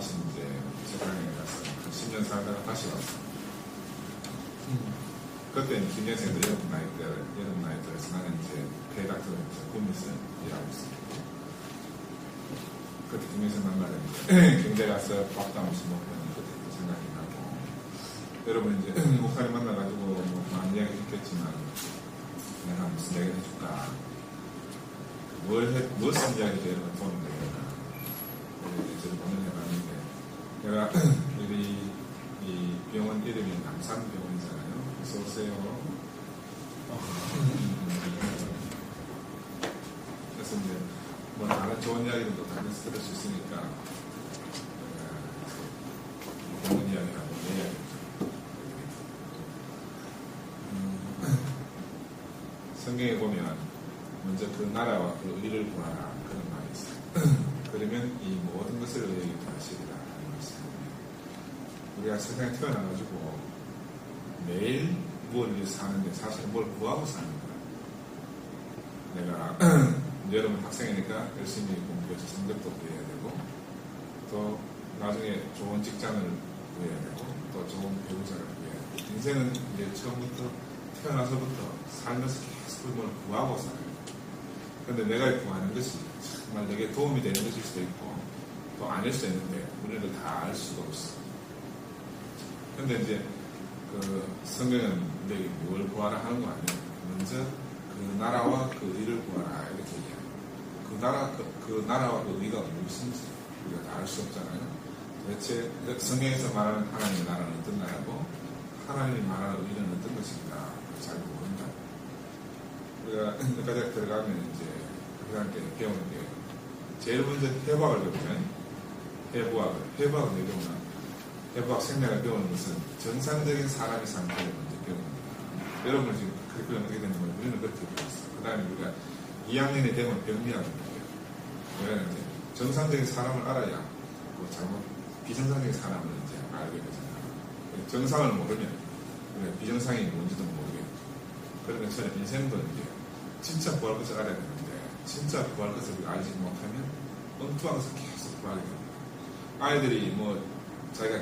다시 이제 재단에 가서 10년 살다가 다시 왔어. 그때 김여생도 여름 나이 때에서 나는 이제 대학교 군에서 일하고 있었고, 그때 김여생 만나는데 경제 가서 밥도 한 번씩 먹고 그때 생각이 나고, 여러분 이제 목사님 만나가지고 뭐 많은 이야기 했겠지만 내가 무슨 이야기를 해줄까, 무슨 이야기도 여러분 도움이 되겠나, 저를 오늘 해봤는데, 내가 우리 이 병원 이름이 남산병원이잖아요. 어서 오세요. 그래서 이제 뭐 다른 좋은 이야기도 다른데서 들을 수 있으니까 병원 이야기하고 내 이야기. 성경에 보면 먼저 그 나라와 그 의를 구하라 그런 말이 있어요. 그러면 이 모든 것을 너에게 더하시리라 하는 말씀입니다. 우리가 세상에 태어나가지고 매일 무엇을 위해서 사는데 사실 뭘 구하고 사는 거야. 내가 여러분 학생이니까 열심히 공부해서 성적도 구해야 되고, 또 나중에 좋은 직장을 구해야 되고, 또 좋은 배우자를 구해야 되고, 인생은 이제 처음부터 태어나서부터 살면서 계속 뭘 구하고 살아요. 그런데 내가 구하는 것이 정말 내게 도움이 되는 것일 수도 있고 또 아닐 수도 있는데 우리는 다 알 수가 없어. 그런데 이제 그 성경은 우리에게 뭘 구하라 하는 거 아니에요. 먼저 그 나라와 그 의를 구하라 이렇게 얘기해요. 그 나라와 그 의가 무엇인지 우리가 다 알 수 없잖아요. 도대체 성경에서 말하는 하나님의 나라는 어떤 나라고 하나님이 말하는 의는 어떤 것인가 잘 모른다. 우리가 여기까지 들어가면 이제 그들한테 배우는 게 제일 먼저 해부학을 배우면 해부학을 배우면 해부학 생략을 배우는 것은 정상적인 사람의 상태를 먼저 배웁니다. 여러분은 지금 그렇게 어떻게 되는 걸 우리는 그렇게 배웠어요. 그 다음에 우리가 2학년이 되면 병리학을 배워요. 왜냐하면 이제 정상적인 사람을 알아야 그 잘못 비정상적인 사람을 이제 알게 되잖아요. 정상을 모르면 비정상이 뭔지도 모르겠고, 그러면 저는 인생도 이제 진짜 구할 것을 알아야 되는데 진짜 구할 것을 알지 못하면 엉뚱한 것을 계속 구하게 됩니다. 아이들이 뭐 자기가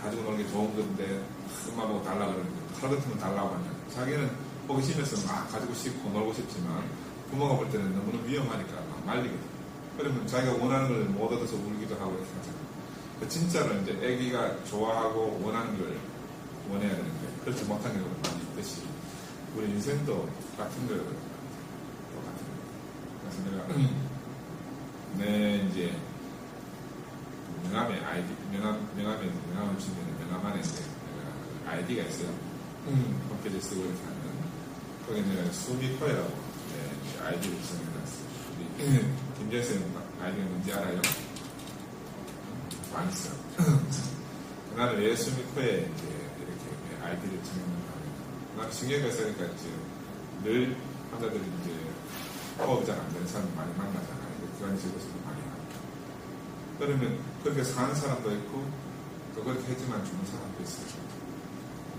가지고 노는 게 좋은 건데 엄마 보고 달라고 그러는데 칼 같은 거 달라고 하면 자기는 호기심에서 막 가지고 싶고 놀고 싶지만 부모가 볼 때는 너무나 위험하니까 막 말리거든. 그러면 자기가 원하는 걸 못 얻어서 울기도 하고 이렇게 하잖아요. 진짜로 이제 애기가 좋아하고 원하는 걸 원해야 되는데 그렇지 못한 경우가 많이 있듯이 우리 인생도 똑같은 거예요. 똑같은 거. 그래서 내가 내 이제 명함에 아이디, 명함을 주면 명함 안에 이제 내가 아이디가 있어요. 홈페이지 쓰고 이렇게 하면 거기 내가 수미코이라고 아이디를 정해놨어요. 우리 김재생 아이디가 뭔지 알아요? 많이 써요. 나는 왜 수미코에 이제 이렇게 아이디를 정해놓는가 하면 나는 신경을 쓰니까 이제 늘 환자들이 이제 호흡이 잘 안 되는 사람 많이 만나잖아요. 기관지 것도 많이 하고. 그러면 그렇게 사는 사람도 있고 또 그렇게 했지만 죽는 사람도 있어요.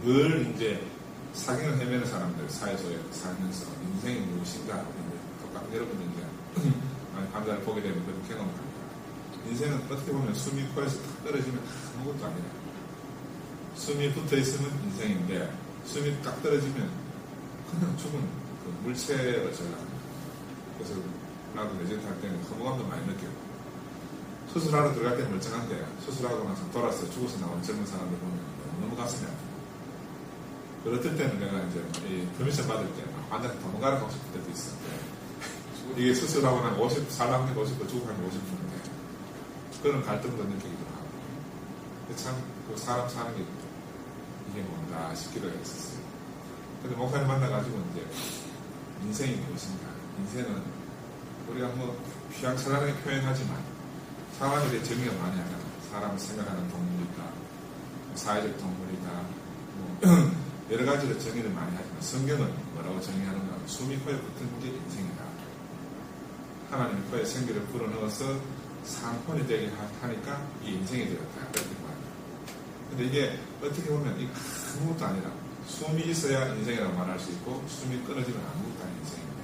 늘 이제 사경을 헤매는 사람들 사회적에 살면서 인생이 무엇인가 똑같은 여러분들 이제 환자를 보게 되면 그런 경험을 합니다. 인생은 어떻게 보면 숨이 코에서 탁 떨어지면 아무것도 아니라 숨이 붙어 있으면 인생인데 숨이 딱 떨어지면 그냥 죽은 그 물체로 전락합니다. 그래서 나도 내전 탈 때는 허무감도 많이 느끼고 수술하러 들어갈 때는 멀쩡한데 수술하고 나서 돌아서 죽어서 나온 젊은 사람들 보면 너무 가슴이 아프고 그럴 때는 내가 이제 이 퍼미션 받을 때 환자한테 도망가러 가고 싶을 때도 있어. 이게 수술하고 난 50, 살라면 50도 죽고 하면 50도인데 그런 갈등도 느끼기도 하고 참 그 사람 사는 게 이게 뭔가 싶기도 했었어요. 근데 목사님 만나가지고 이제 인생이 무엇인가, 인생은 우리가 뭐 휘황찬란하게 표현하지만 사람에 대해 정의가 많이 하잖아. 사람을 생각하는 동물이다, 사회적 동물이다, 뭐 여러 가지로 정의를 많이 하지만 성경은 뭐라고 정의하는가 하면 숨이 코에 붙은 게 인생이다. 하나님이 코에 생기를 불어넣어서 상권이 되게 하니까 이게 인생이 되었다. 그렇게 말합니다. 근데 이게 어떻게 보면 이게 아무것도 아니라 숨이 있어야 인생이라고 말할 수 있고 숨이 끊어지면 아무것도 아닌 인생인데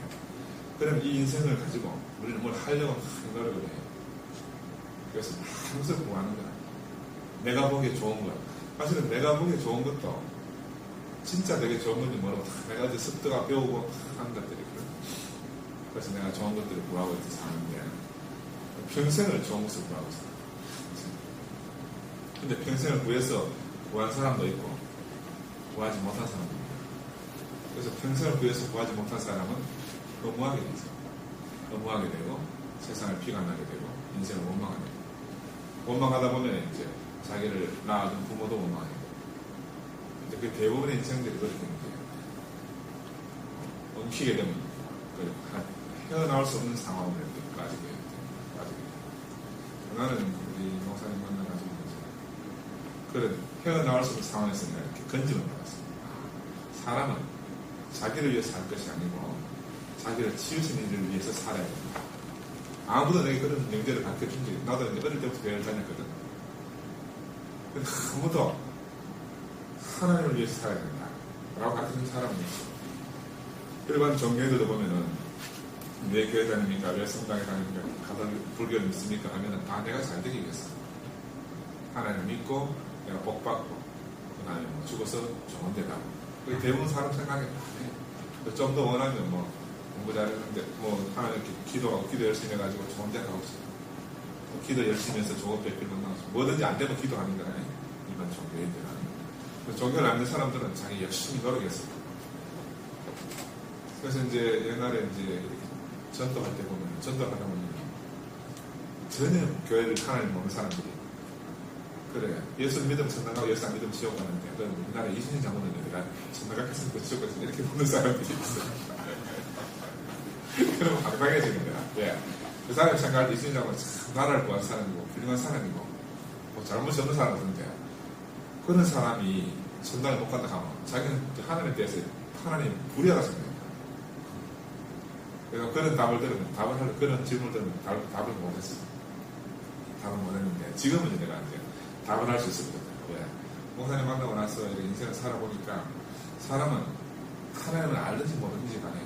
그럼 이 인생을 가지고 우리는 뭘 하려고 노력을 해요. 그래서 항상 구하는 거야. 내가 보기에 좋은 것. 사실은 내가 보기에 좋은 것도 진짜 되게 좋은 건지 모르고 내가 어제 습득하 배우고 하는 것들이 있거든. 그래서 내가 좋은 것들을 구하고 이렇게 사는데 평생을 좋은 것을 구하고 있어. 근데 평생을 구해서 구한 사람도 있고 구하지 못한 사람도 있고. 그래서 평생을 구해서 구하지 못한 사람은 허무하게 되죠. 허무하게 되고 세상을 비관하게 되고 인생을 원망하게 되고 원망하다 보면 이제 자기를 낳아준 부모도 원망하게 되고 근데 그 대부분의 인생들이 그렇게 돼요. 엉키게 되면 헤어나올 수 없는 상황으로 빠지게 돼요. 나는 우리 목사님 만나가지고 그런 헤어나올 수 없는 상황에서 내가 이렇게 건짐을 받았습니다. 사람은 자기를 위해서 살 것이 아니고 자기를 치유신 일을 위해서 살아야 된다. 아무도 내게 그런 명제를 가르쳐준 적이 나도 이제 어릴 때부터 교회를 다녔거든. 근데 아무도 하나님을 위해서 살아야 된다 라고 가르쳐준 사람은 없어. 일반 종교에도 보면은 왜 교회 다닙니까? 왜 성당에 다닙니까? 가톨 불교를 믿습니까? 하면은 내가 잘 되기 위해서 하나님을 믿고 내가 복 받고 그 다음에 뭐 죽어서 좋은 데 가고 그게 대부분 사람 생각에 좀 더 원하면 뭐 공부 잘했는데 뭐 하나님 기도 열심히 해가지고 좋은 데 가고 싶어. 기도 열심히 해서 좋은 배필 만나고 싶어. 뭐든지 안 되면 기도하는 거야. 일반 종교인들은. 종교를 안 믿는 사람들은 자기 열심히 노력했어. 그래서 이제 옛날에 이제 이렇게 전도할 때 보면 전도하다 보면 전혀 교회를 하나님 모르는 사람들이 그래 예수 믿으면 천당 가고 예수 안 믿으면 지옥 가는데 우리나라 이순신 장군은 내가 천당 갔으니까 지옥 갔으니까 이렇게 보는 사람들이 있어. 그러면 황당해지는 거야. 왜? 그 사람이 생각할 때 이순신 장군은 참 나라를 구한 사람이고 훌륭한 사람이고 뭐 잘못이 없는 사람인데 그런 사람이 천당에 못 간다 하면 자기는 하나님에 대해서 하나님 불의하다 생각해요. 그래서 그런 답을 들으면 그런 질문을 들으면 답을 못했어. 답을 못했는데 지금은 내가 이제 답을 할 수 있었거든. 왜? 목사님 만나고 나서 인생을 살아보니까 사람은 하나님을 알든지 모르든지 간에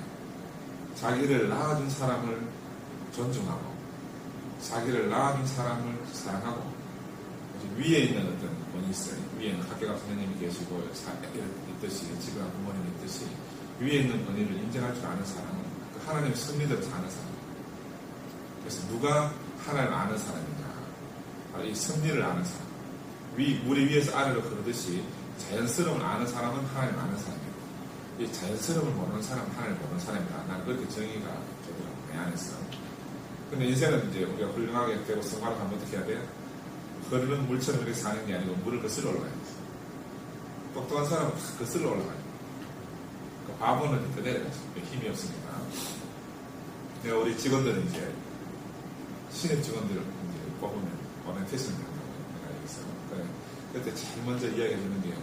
자기를 낳아준 사람을 존중하고 자기를 낳아준 사람을 사랑하고 위에 있는 어떤 분이 있어요. 위에는 학교가 선생님이 계시고 있듯이 집에 부모님이 있듯이 위에 있는 권위를 인정할 줄 아는 사람은 그 하나님의 섭리대로 사는 사람. 그래서 누가 하나님을 아는 사람인가? 바로 이 섭리를 아는 사람. 물이 위에서 아래로 흐르듯이 자연스러움을 아는 사람은 하나님을 아는 사람이고 이 자연스러움을 모르는 사람은 하나님을 모르는 사람이다. 나는 그렇게 정의가 되더라고 내 안에서. 근데 인생은 이제 우리가 훌륭하게 되고 성화를 하면 어떻게 해야 돼? 흐르는 물처럼 이렇게 사는 게 아니고 물을 거슬러 올라가야 돼. 똑똑한 사람은 거슬러 올라가야 돼. 그 바보는 그대로 가지. 힘이 없으니까. 내가 우리 직원들은 이제 신입 직원들을 이제 뽑으면 오리엔테이션을 한다고 내가 여기서. 그때 제일 먼저 이야기해 주는 게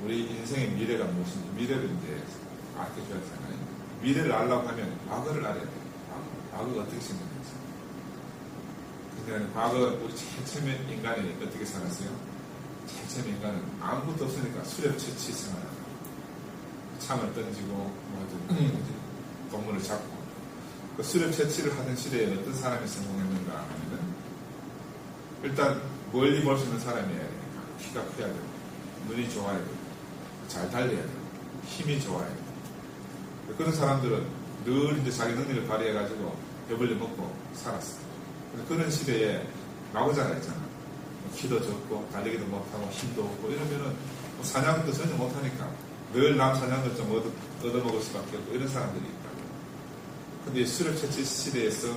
우리 인생의 미래가 무엇인지 미래를 이제 알려줘야 되잖아요. 미래를 알려고 하면 과거를 알아야 돼. 과거가 어떻게 생겼는지. 근데 과거 우리 제일 처음에 인간이 어떻게 살았어요? 제일 처음에 인간은 아무것도 없으니까 수렵채취 생활을 하고 창을 던지고 동물을 잡고 그 수렵채취를 하던 시대에 어떤 사람이 성공했는가 하면은 일단 멀리 볼 수 있는 사람이어야 되니까 키가 커야 되고 눈이 좋아야 되고 잘 달려야 되고 힘이 좋아야 되고 그런 사람들은 늘 이제 자기 능력을 발휘해가지고 배불리 먹고 살았어. 그런 시대에 마구자가 있잖아. 키도 적고 달리기도 못하고 힘도 없고 이러면은 사냥도 전혀 못하니까 늘 남 사냥을 좀 얻어먹을 수밖에 없고 이런 사람들이 있다고. 근데 수렵채취 시대에서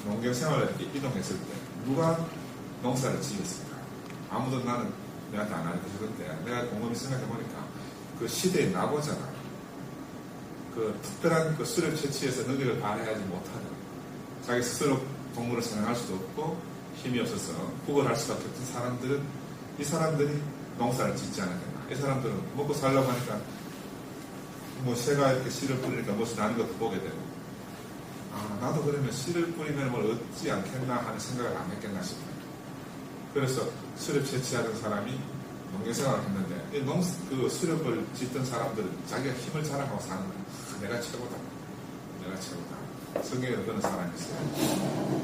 농경 생활을 이렇게 이동했을 때 누가 농사를 지었을까? 아무도 나는 내한테 안 알려주던데 내가 곰곰이 생각해보니까 그 시대의 나고자가 그 특별한 그 수렵채취에서 능력을 발휘하지 못하는 자기 스스로 동물을 사냥할 수도 없고 힘이 없어서 구걸할 수밖에 없던 사람들은 이 사람들이 농사를 짓지 않았겠나. 이 사람들은 먹고 살려고 하니까 뭐 새가 이렇게 씨를 뿌리니까 무엇이 나는 것도 보게 되고 나도 그러면 씨를 뿌리면 뭘 얻지 않겠나 하는 생각을 안 했겠나 싶어요. 그래서 수렵 채취하던 사람이 농경생활을 했는데 그 수렵을 짓던 사람들은 자기가 힘을 자랑하고 사는 거예요. 내가 최고다. 내가 최고다. 성경에도 그런 사람이 있어요.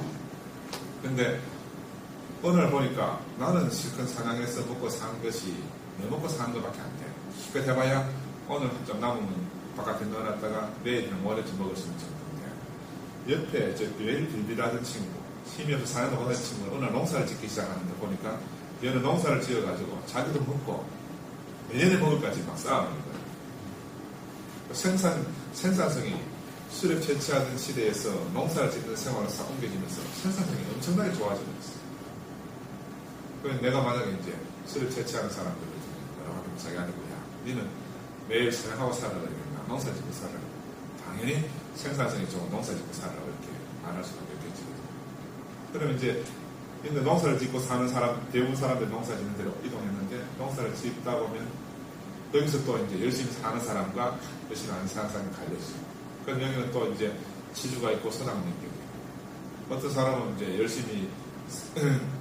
근데 어느 날 보니까 나는 실컷 사냥해서 먹고 사는 것이 내 먹고 사는 것밖에 안 돼. 그렇게 해봐야 오늘 좀 남으면 바깥에 넣어놨다가 내일이나 모레쯤 먹을 수 있는 정도인데, 옆에 저 매일 빌빌하던 친구, 힘이 없어 사는 못하는 친구는 어느 날 농사를 짓기 시작하는데 보니까 얘는 농사를 지어가지고 자기도 먹고 내년에 먹을까지 막 쌓아놓는 거예요. 생산성이 수렵 채취하던 시대에서 농사를 짓는 생활을 싹 옮겨지면서 생산성이 엄청나게 좋아지고 있어요. 그래서 내가 만약에 이제 수렵 채취하는 사람들을 여러 가지 자기한테 뭐야, 니는 매일 사냥하고 살아라, 농사 짓고 살아라. 당연히 생산성이 좋은 농사 짓고 살아라고 이렇게 말할 수밖에 없겠지. 그러면 이제 농사를 짓고 사는 사람, 대부분 사람들 농사 짓는 데로 이동했는데, 농사를 짓다 보면 여기서 또 이제 열심히 사는 사람과 열심히 안 사는 사람이 갈려있어요. 그럼 여기는 또 이제 지주가 있고 서당이 있고, 어떤 사람은 이제 열심히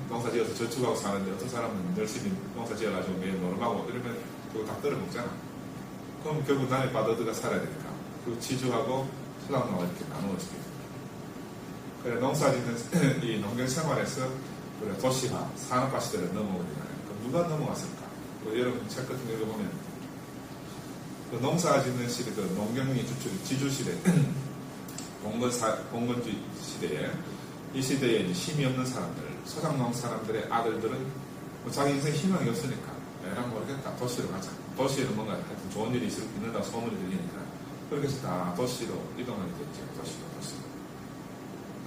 농사 지어서 저축하고 사는데, 어떤 사람은 열심히 농사 지어가지고 매일 노름하고 이러면 그거 다 떨어먹잖아. 그럼 결국 남의 밭어드가 살아야 되니까 그 지주하고 서당하고 이렇게 나누어지게 돼요. 그래, 농사 짓는 이 농경 생활에서 우리가 도시화, 산업화 시대를 넘어오게 되잖아요. 그럼 누가 넘어왔을까? 여러분 책 같은 거 읽어보면 그 농사 짓는 시대, 그 농경이 주축, 지주시대, 봉건주의 시대에, 이 시대에 힘이 없는 사람들, 소작농 사람들의 아들들은 뭐 자기 인생 희망이 없으니까, 에라 모르겠다, 도시로 가자. 도시에는 뭔가 하여튼 좋은 일이 있는다고 소문이 들리니까, 그렇게 해서 다 도시로 이동하게 됐죠. 도시로.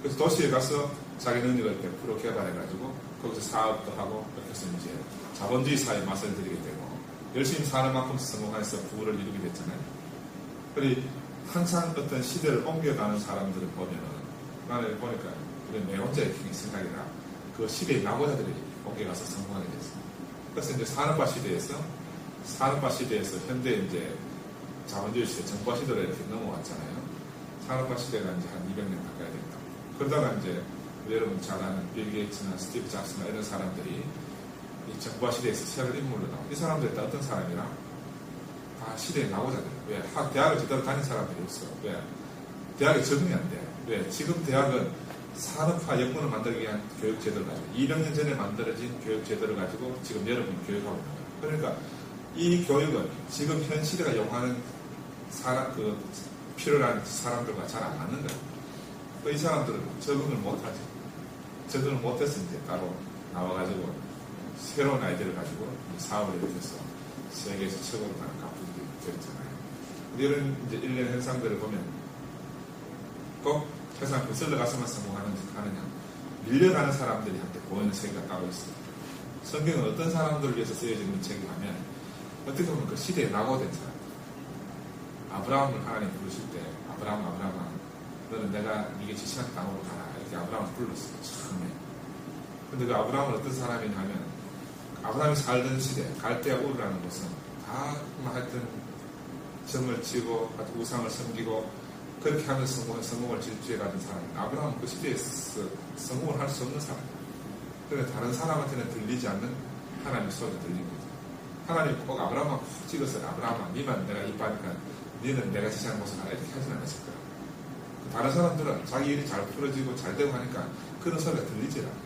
그래서 도시에 가서 자기 능력을 100% 개발해가지고, 거기서 사업도 하고, 이렇게 해서 이제 자본주의 사회에 맛을 들이게 되고, 열심히 사는 만큼 성공해서 부를 이루게 됐잖아요. 그리고 항상 어떤 시대를 옮겨가는 사람들을 보면은, 나는 보니까 우리 내 혼자의 생각이라 그 시대의 낙오자들이 옮겨가서 성공하게 됐어요. 그래서 이제 산업화 시대에서 현대 이제 자본주의 시대, 정보화 시대로 이렇게 넘어왔잖아요. 산업화 시대가 이제 한 200년 가까이 됐다. 그러다가 이제 여러분 잘 아는 빌 게이츠나 스티브 잡스나 이런 사람들이 이 정보화 시대에서 새로운 인물로 나와. 이 사람들이 어떤 사람이라? 다 시대의 낙오자들. 왜? 대학을 제대로 다닌 사람들이 없어. 왜? 대학에 적응이 안 돼. 왜? 지금 대학은 산업화 여건을 만들기 위한 교육제도를 가지고 200년 전에 만들어진 교육제도를 가지고 지금 여러분이 교육하고 있는 거예요. 그러니까 이 교육은 지금 현 시대가 요구하는 필요한 사람들과 잘 안 맞는 거예요. 이 사람들은 적응을 못하지. 적응을 못해서 이제 따로 나와가지고 새로운 아이디어를 가지고 사업을 이렇게 해서 세계에서 최고로 가는 가수들이 되었잖아요. 이런 이제 일련 현상들을 보면 꼭 세상 거슬러 가서만 성공하느냐, 밀려가는 사람들이 한테 보이는 세계가 따로 있습니다. 성경은 어떤 사람들을 위해서 쓰여진 책이라면 어떻게 보면 그 시대에 낙오된 사람, 아브라함을 하나님 부르실 때 아브라함아 너는 내가 네게 지시한 땅으로 가라 이렇게 아브라함을 불렀어요. 처음에. 근데 그 아브라함은 어떤 사람이냐면 아브라함이 살던 시대 갈대아 우르라는 곳은 다 하여튼 점을 치고 우상을 섬기고 그렇게 하면서 성공을 질주해 가던 사람입니다. 아브라함은 그 시대에서 성공을 할 수 없는 사람입니다. 그래서 다른 사람한테는 들리지 않는 하나님의 소리가 들립니다. 하나님이 꼭 아브라함만 푹 찍어서 아브라함아 니만 내가 이빠니까 니는 내가 지시하는 곳을 가라 이렇게 하지는 않았을 거야. 다른 사람들은 자기 일이 잘 풀어지고 잘 되고 하니까 그런 소리가 들리질 않아요.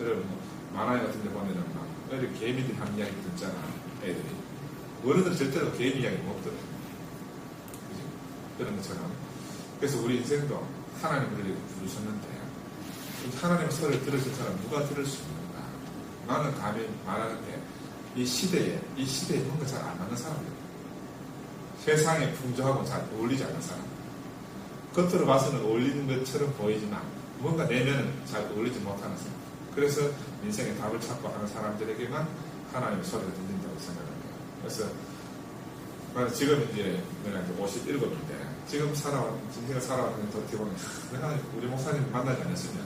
여러분 만화에 같은 데 보면은 막 애들 개미들이 하는 이야기 듣잖아. 애들이 어른들은 절대로 개미 이야기 못 들어요. 그지? 그런 것처럼. 그래서 우리 인생도 하나님을 우리에게 부르셨는데 하나님의 소리를 들으신 사람 누가 들을 수 있는가? 나는 감히 말하는데 이 시대에 뭔가 잘 안 맞는 사람이에요. 세상에 풍조하고 잘 어울리지 않는 사람. 겉으로 봐서는 어울리는 것처럼 보이지만 뭔가 내면은 잘 어울리지 못하는 사람. 그래서 인생의 답을 찾고 하는 사람들에게만 하나님의 소리가 들린다고 생각합니다. 그래서 지금 이제 내가 이제 57인데 지금 인생을 살아왔는데 어떻게 보면 내가 우리 목사님 만나지 않았으면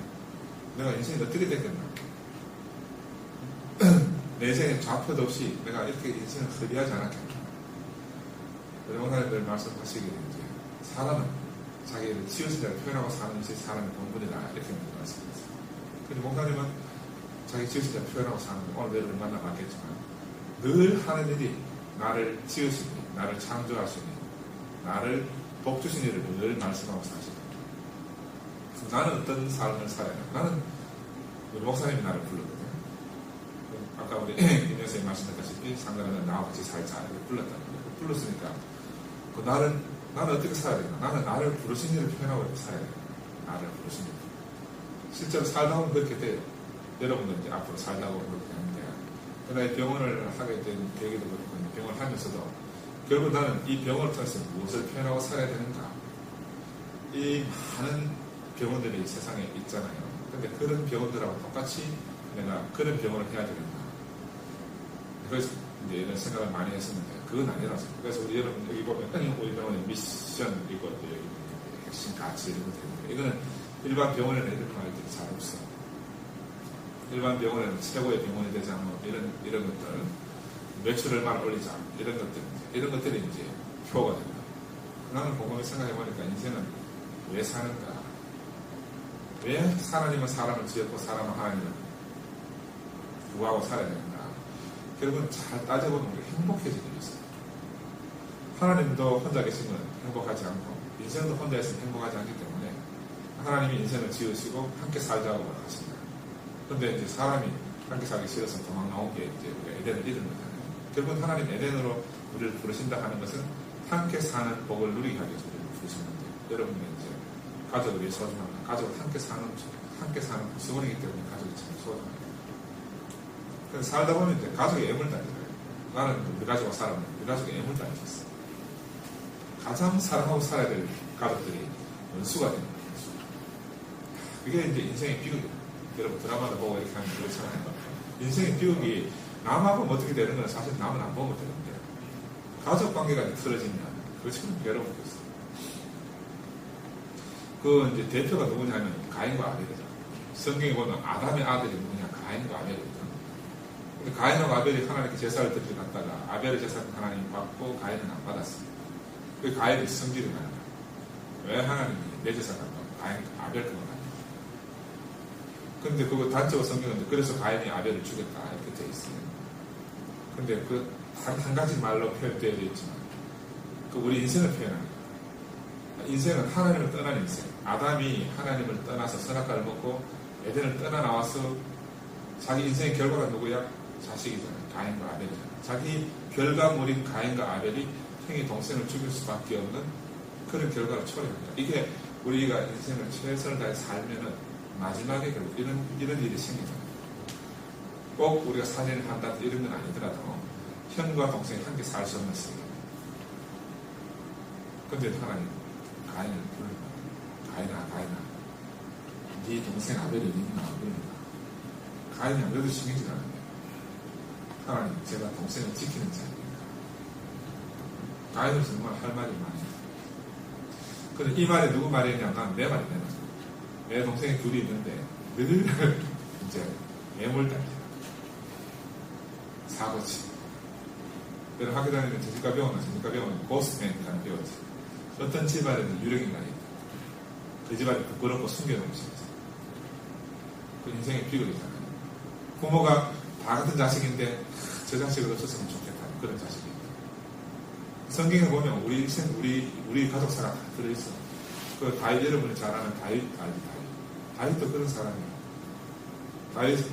내가 인생이 어떻게 됐겠나. 내 인생에 좌표도 없이 내가 이렇게 인생을 허비하지 않았겠나. 우리 목사님들 말씀하시기를 이제 사람은 자기를 치우친 자를 표현하고 사는 것이 사람의 본분이다 이렇게 말씀하셨어요. 근데 목사님은 자기 치우친 자를 표현하고 사는 거 오늘 내일 만나봤겠지만 늘 하는 일이 나를 지으시니 나를 창조하시니 나를 복주신 일을 늘 말씀하고 사시다. 나는 어떤 삶을 살아야 돼? 나는 우리 목사님이 나를 불렀거든요. 아까 우리 김여사님 말씀하셨다시피 상관은 나와 같이 살자 이렇게 불렀다는 거예요. 불렀으니까 나는 어떻게 살아야 되나? 나는 나를 부르신 일을 표현하고 이렇게 살아야 되나? 나를 부르신 일. 실제로 살다 보면 그렇게 돼요. 여러분들 이제 앞으로 살다 보면 그렇게 되는데, 그다음에 병원을 하게 된 계기도 그렇고, 병원을 하면서도 결국 나는 이 병원을 통해서 무엇을 표현하고 살아야 되는가? 이 많은 병원들이 세상에 있잖아요. 근데 그런 병원들하고 똑같이 내가 그런 병원을 해야 되는가? 그래서 이제 이런 생각을 많이 했었는데 그건 아니라서. 그래서 우리 여러분 여기 보면 우리 병원의 미션 이거 여기 핵심 가치 이런 것들 있는데, 이거는 일반 병원에는 이렇게 할 때 잘 없어. 일반 병원에는 최고의 병원이 되자 뭐 이런 것들, 매출을 많이 올리자 이런 것들이 이제 표가 된다. 나는 곰곰이 생각해 보니까 인생은 왜 사는가? 왜 하나님은 사람을 지었고 사람은 하나님을 구하고 살아야 되는가? 결국은 잘 따져보면 우리 행복해지는 게 있어요. 하나님도 혼자 계시면 행복하지 않고 인생도 혼자 있으면 행복하지 않기 때문에 하나님이 인생을 지으시고 함께 살자고 하십니다. 그런데 이제 사람이 함께 살기 싫어서 도망 나온 게 이제 우리가 에덴을 잃은 거잖아요. 결국은 하나님 에덴으로 우리를 부르신다 하는 것은 함께 사는 복을 누리게 하기 위해서 우리를 부르시는데, 여러분은 이제 가족이 소중합니다. 가족을 함께 사는 구성원이기 때문에 가족이 참 소중합니다. 그래서 살다 보면 이제 가족의 애물단지예요. 나는 우리 가족과 살았는데 우리 가족의 애물단지였어. 가장 사랑하고 살아야 될 가족들이 원수가 되는 거예요. 그게 이제 인생의 비극이에요. 여러분 드라마도 보고 이렇게 하면 그렇잖아요. 인생의 비극이 남하고 어떻게 되는 건 사실 남은 안 보면 되는데, 가족 관계가 틀어지면 그거 참 괴로웠겠어요. 그 이제 대표가 누구냐면 가인과 아벨이죠. 성경에 보면 아담의 아들이 누구냐? 가인과 아벨이거든. 근데 가인과 아벨이 하나님께 제사를 드리러 갔다가 아벨의 제사를 하나님 받고 가인은 안 받았어요. 그 가인이 성질이 나는 거예요. 왜 하나님이 내 제사를 안 받고 가인 아벨 그만 안 해요? 근데 그거 단적으로 성경은 그래서 가인이 아벨을 죽였다 이렇게 되어 있어요. 근데 그 한 가지 말로 표현되어 있지만 그 우리 인생을 표현하는 거예요. 인생은 하나님을 떠난 인생. 아담이 하나님을 떠나서 선악과를 먹고 에덴을 떠나 나와서 자기 인생의 결과가 누구야? 자식이잖아요. 가인과 아벨이잖아요. 자기 결과물인 가인과 아벨이 형의 동생을 죽일 수밖에 없는 그런 결과를 초래합니다. 이게 우리가 인생을 최선을 다해 살면은 마지막에 결국 이런 일이 생기잖아요. 꼭 우리가 살인을 한다 이런 건 아니더라도 형과 동생이 함께 살 수 없는 세계. 근데 하나님 가인을 부르는 가인아 네 동생 아벨이 어디있나 그러니까 가인이 아무래도 신경질 않는데, 하나님 제가 동생을 지키는 자입니다. 가인은 정말 할 말이 많아요. 근데 이 말이 누구 말이냐면 난 내 말이 되는 거죠. 내 동생이 둘이 있는데 늘 이제 매몰단지 사고치. 내가 학교 다니는 재직과 병원은 고스트맨이라는 배웠지. 어떤 집안에는 유령인간이 있다. 그 집안이 부끄럽고 숨겨놓은 것이지. 그 인생의 비극이잖아요. 부모가 다 같은 자식인데 저 자식을 없었으면 좋겠다. 그런 자식이 있다. 성경에 보면 우리 인생, 우리 가족 사람 다 들어있어. 그 다윗, 여러분이 잘 아는 다윗도 그런 사람이에요. 다윗은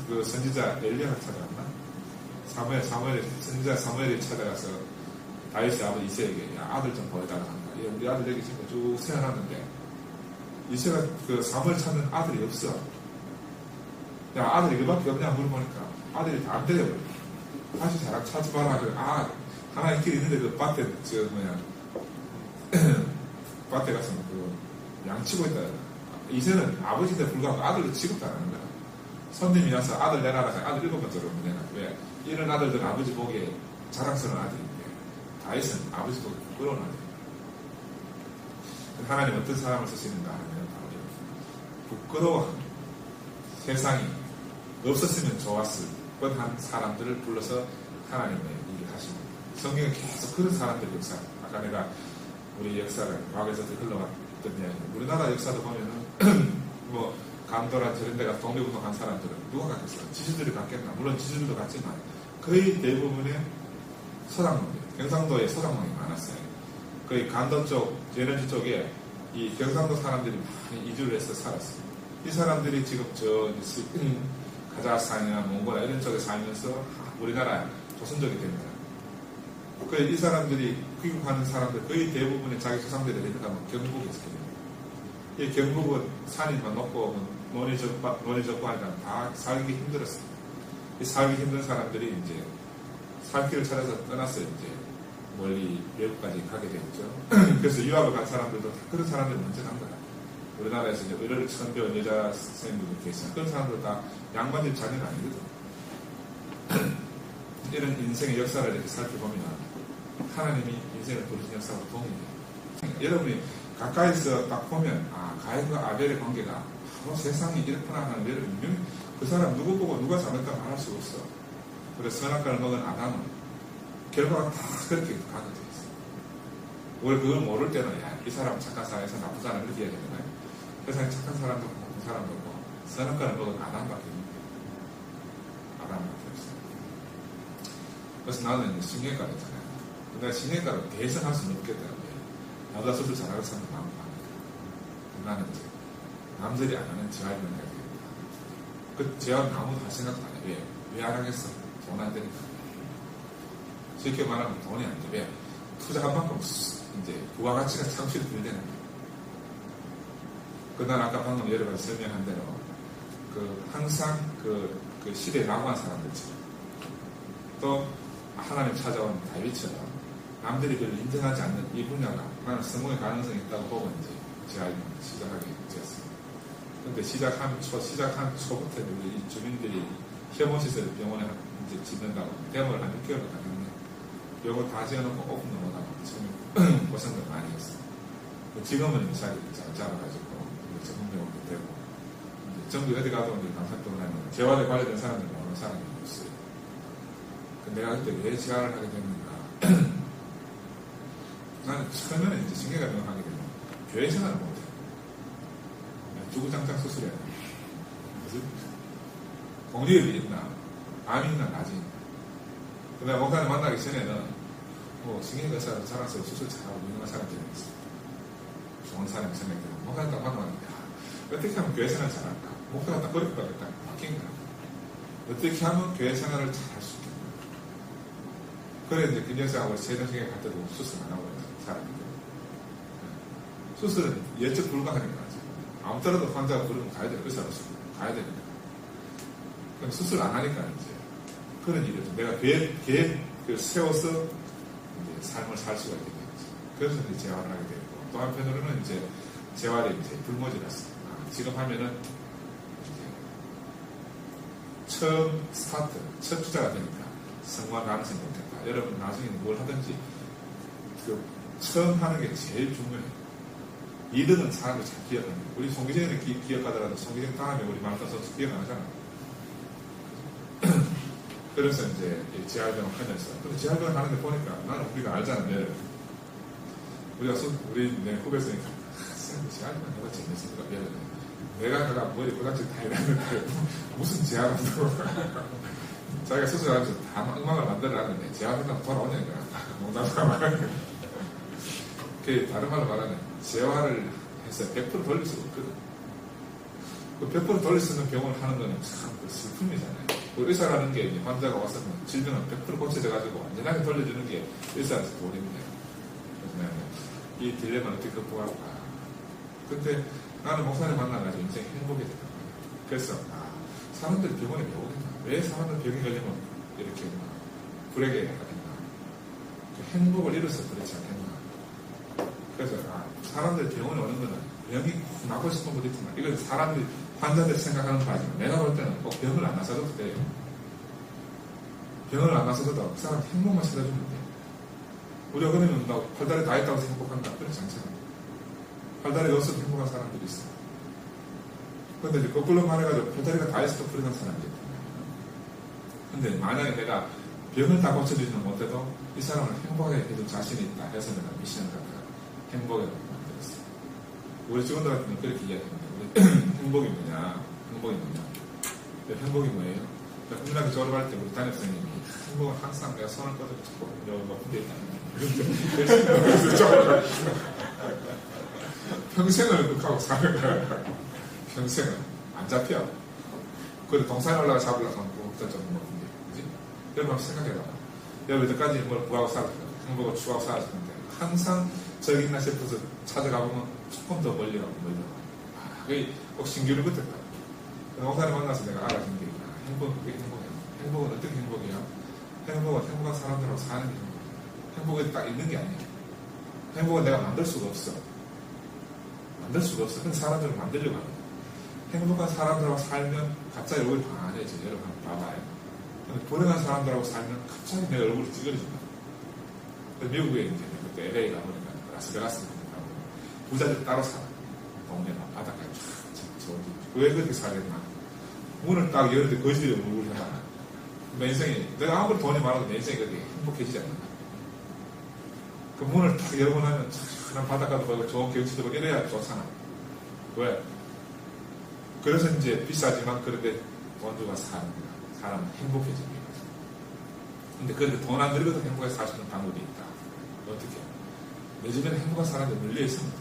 그 선지자 엘리야가 찾아왔나? 선지자 사무엘이 찾아가서 다윗의 아버지 이새에게 아들 좀 보여달라 한다. 우리 아들 여기 지금 쭉 세워놨는데 이새가 그 사무엘 찾는 아들이 없어. 야, 아들이 이거밖에 없냐 물어보니까 아들이 다 안 데려버려. 다시 자랑 찾지 마라. 하나의 길이 있는데 그 밭에 밭에 가서 양 치고 있다. 이새는 아버지인데 불구하고 아들도 취급도 안 하는 거야. 손님이 와서 아들 내놔라. 아들 7번 들어오면 내놔. 왜? 이런 아들들은 아버지 보기에 자랑스러운 아들인데 다윗은 아버지 보기에 부끄러운 아들이에요. 하나님 어떤 사람을 쓰시는가 하면 부끄러워하는 세상이 없었으면 좋았을 뻔한 사람들을 불러서 하나님의 일을 하십니다. 성경에 계속 그런 사람들의 역사, 아까 내가 우리 역사를 과거에서 흘러왔던 이야기, 우리나라 역사도 보면은 뭐 강도란 저런 데가 독립운동한 사람들은 누가 갔겠어요? 지주들이 갔겠나? 물론 지주들도 갔지만 거의 대부분의 서장농들, 경상도에 서장농이 많았어요. 거의 간도 쪽, 제너지 쪽에 이 경상도 사람들이 많이 이주를 해서 살았어요. 이 사람들이 지금 카자흐스탄이나 몽골 이런 쪽에 살면서 우리나라 조선족이 됩니다. 이 사람들이 귀국하는 사람들 거의 대부분의 자기 조상들이 어디 가면 경북에 있게 됩니다. 이 경북은 산이 높고 논이 적고 하니까 다 살기 힘들었어요. 이 살기 힘든 사람들이 이제 살 길을 찾아서 떠나서 이제 멀리 외국까지 가게 됐죠. 그래서 유학을 간 사람들도 그런 사람들이 먼저 간 거야. 우리나라에서 이제 의료를 처음 배운 여자 선생님들도 계시나 그런 사람들 다 양반집 자녀는 아니거든. 이런 인생의 역사를 이렇게 살펴보면 하나님이 인생을 부르신 역사가 동일해요. 여러분이 가까이서 딱 보면 가인과 아벨의 관계가 세상이 이렇구나 하는 여러분이 그 사람 누구 보고 누가 잘못했다 말할 수가 없어. 그래서 선악과를 먹은 아담은 결과가 다 그렇게 가게 돼 있어. 우리 그걸 모를 때는 이 사람 착한 사람에서 나쁜 사람 이렇게 해야 되는 거야. 세상에 착한 사람도 없고 나쁜 사람도 없고 선악과를 먹은 아담밖에 없는 거야. 아담밖에 없어. 그래서 나는 이제 신경과를 했잖아요. 내가 신경과를 대성할 수는 없겠다는 거예요. 나보다 수술 잘하는 사람도 많고 나는 이제 남들이 안 하는 재활병을 해야 되겠다. 그 재활은 아무도 할 생각도 안 해. 왜 안 하겠어? 돈 안 되니까. 쉽게 말하면 돈이 안 돼. 왜? 투자한 만큼 이제 부가가치가 창출이 들되는 거예요. 난 아까 방금 여러 가지 설명한 대로 항상 그 시대에 낙오한 사람들처럼 또 하나님 찾아온 다윗처럼 남들이 별로 인정하지 않는 이 분야가 나는 성공의 가능성이 있다고 보고 이제 제가 시작하게 되었습니다. 그런데 시작한 초부터 우리 주민들이 혐오시설 병원에 이제 짓는다고 대모를 한 6개월 갔는데 요거 다 지어놓고 오픈 넘어가고 처음에 고생을 많이 했어요. 지금은 자리 잘 잡아가지고 전문병원도 되고 전부 어디 가도 감사병을 하면 재활에 관련된 사람들 모르는 사람이 없어요. 내가 그때 왜 재활을 하게 됐는가? 나는 처음에는 이제 신경감염을 하게 되면 교회 생활을 못해. 주구장창 수술해야 돼. 그래서 공리업이 있나, 암이 있나, 낮이 있나. 내가 목사님 만나기 전에는 신경 의사로 살아서 수술 잘하고 유명한 사람들이 있어. 좋은 사람이 생각되고 목사님 딱 만나면 어떻게 하면 교회 생활을 잘할까? 목사가 딱 그렇게 받았다. 바뀐 거야. 어떻게 하면 교회 생활을 잘할 수 있겠나? 그래 이제 김정수하고 세정식에 갈 때도 수술 안 하고 사람인데 수술은 예측 불가하니까 아무 때라도 환자가 부르면 가야 돼요. 의사로서 가야 되니까. 그럼 수술 안 하니까 이제 그런 일이죠. 내가 계획을 세워서 이제 삶을 살 수가 있게 되죠. 그래서 이제 재활을 하게 되고 또 한편으로는 이제 재활이 이제 불모지랐어. 지금 하면은 이제 처음 스타트, 첫 투자가 되니까 성공할 가능성이 높겠다. 여러분 나중에 뭘 하든지 처음 하는 게 제일 중요해요. 2등은 사람을 잘 기억하는 거예요. 우리 송기정이는 기억하더라도 송기정 다음에 우리 마라톤 선수 기억 안 하잖아요. 그래서 이제 재활병을 하면서 근데 재활병을 하는데 보니까 나는 우리가 알잖아요. 우리 내 후배생이 재활병 해봐 재밌으니까 미안해. 내가 머리 고장질 다 이랬는데 무슨 재활을 한다고 자기가 수술하면서 다 엉망을 만들어놨는데 재활한다고 돌아오냐니까 농담을 말하는 다른 말로 말하면 재활을 해서 100% 돌릴 수가 없거든. 그 100% 돌릴 수 있는 병원을 하는 거는 참 슬픔이잖아요. 그 의사라는 게 환자가 와서 질병을 100% 고쳐져가지고 완전하게 돌려주는 게 의사한테 돈입니다. 그래서 이 딜레마를 어떻게 극복할까. 근데 나는 목사님 만나가지고 인생이 행복이 됐단 말이야. 그래서 사람들이 병원에 왜 오겠나? 왜 사람들 병이 걸리면 이렇게 불행하게 하겠나? 행복을 잃어서 그렇지 않겠나? 그래서 사람들 병원에 오는 거는 병이 나고 싶은 것도 있지만 이건 사람들이 환자들이 생각하는 바지만 내가 볼 때는 꼭 병을 안 나서도 돼요. 병을 안 나서도 그 사람 행복만 찾아주면 돼요. 우리가 그러면 나 팔다리 다 있다고 해서 행복한가? 그렇지 않잖아. 팔다리가 없어도 행복한 사람들이 있어. 근데 이제 거꾸로 말해가지고 팔다리가 다 있어도 불행한 사람들이 있다. 근데 만약에 내가 병을 다 고쳐주지는 못해도 이 사람을 행복하게 해줄 자신이 있다 해서 내가 미션을 갖다가 행복을 만들었어. 우리 직원들 같은 경우는 그렇게 이야기합니다. 행복이 뭐냐? 행복이 뭐예요? 국민학교 졸업할 때 우리 담임선생님이 행복은 항상 내가 손을 뻗어붙고 여기 높은 데 있다. 평생을 극하고 사는 거야. 평생을. 안 잡혀. 그래, 동산에 올라가 잡으려고 하면 구급자 잡는 것 같은데. 그지? 여러분 한번 생각해봐. 여러분 여태까지 뭘 구하고 살았어요. 행복을 추구하고 살았는데, 항상 저기 있나 싶어서 찾아가보면 조금 더 멀리 가고 멀리 가고. 그게 꼭 신규를 붙었다. 동산에 만나서 내가 알아준 게, 행복은 그게 행복이야. 행복은 어떻게 행복이야? 행복은 행복한 사람들하고 사는 게 행복이야. 행복이 딱 있는 게 아니야. 행복은 내가 만들 수가 없어. 만들 수가 없어. 근데 사람들을 만들려고 하거든. 행복한 사람들하고 살면 갑자기 얼굴이 반해져. 여러분 한번 봐봐요. 근데 불행한 사람들하고 살면 갑자기 내 얼굴이 찌그러진다. 미국에 이제 그때 LA 가보니까 라스베가스 가고 부자들 따로 살아. 동네나 바닷가에 쫙 좋은지. 왜 그렇게 살겠나? 문을 딱 열는데 거실에 얼굴이 하나. 내 인생이, 내가 아무리 돈이 많아도 내 인생이 그렇게 행복해지지 않는다. 그 문을 딱 열고 나면 그냥 바닷가도 보고 좋은 경치도 보고 이래야 좋잖아. 왜? 그래서 이제 비싸지만 그런데 돈 주고 사는 거야. 사람은 행복해집니다. 근데 그런데 돈 안 들여도 행복하게 살 수 있는 방법이 있다. 어떻게? 내 주변에 행복한 사람들 물려 있으면 돼.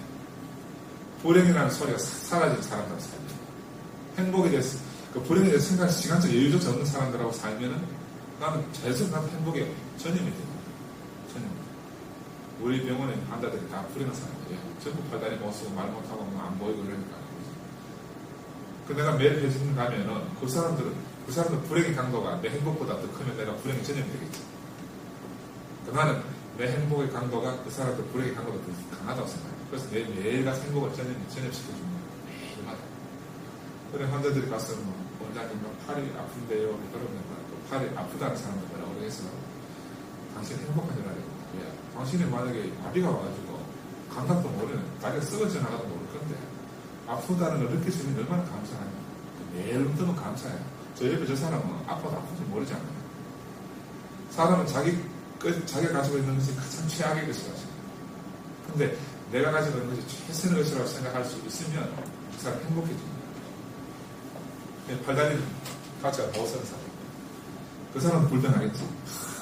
불행이라는 소리가 사라진 사람들하고 살면 돼. 행복에 대해서, 그 불행에 대해서 생각, 시간적 여유조차 없는 사람들하고 살면은 나는 계속 나도 행복에 전염이 됩니다. 전염. 우리 병원에 환자들이 다 불행한 사람들이에요. 전부 팔다리 못 쓰고 말 못하고 안 보이고 그러니까. 그 내가 매일 회진 가면은 그 사람들 불행의 강도가 내 행복보다 더 크면 내가 불행에 전염이 되겠지. 나는 내 행복의 강도가 그 사람들 불행의 강도가 더 강하다고 생각해. 그래서 매일같이 행복을 전염시켜주는 거야. 매일마다. 그래, 환자들이 가서 뭐, 원장님, 팔이 아픈데요. 그러면 또 팔이 아프다는 사람들 뭐라고 해서 당신 행복하지라고. 왜? 당신이 만약에 마비가 와가지고 감각도 모르는, 다리가 썩어져 나가도 모를 건데, 아프다는 걸 느낄 수 있는 게 얼마나 감사하냐. 매일 뜨면 감사해. 저 옆에 저 사람은 아파도 아픈지 모르지 않아요. 사람은 자기가 가지고 있는 것이 가장 최악의 것이라고 생각해요. 근데 내가 가지고 있는 것이 최선의 것이라고 생각할 수 있으면 그 사람 행복해집니다. 팔다리 가치가 못 쓰는 사람. 그 사람은 불편하겠지.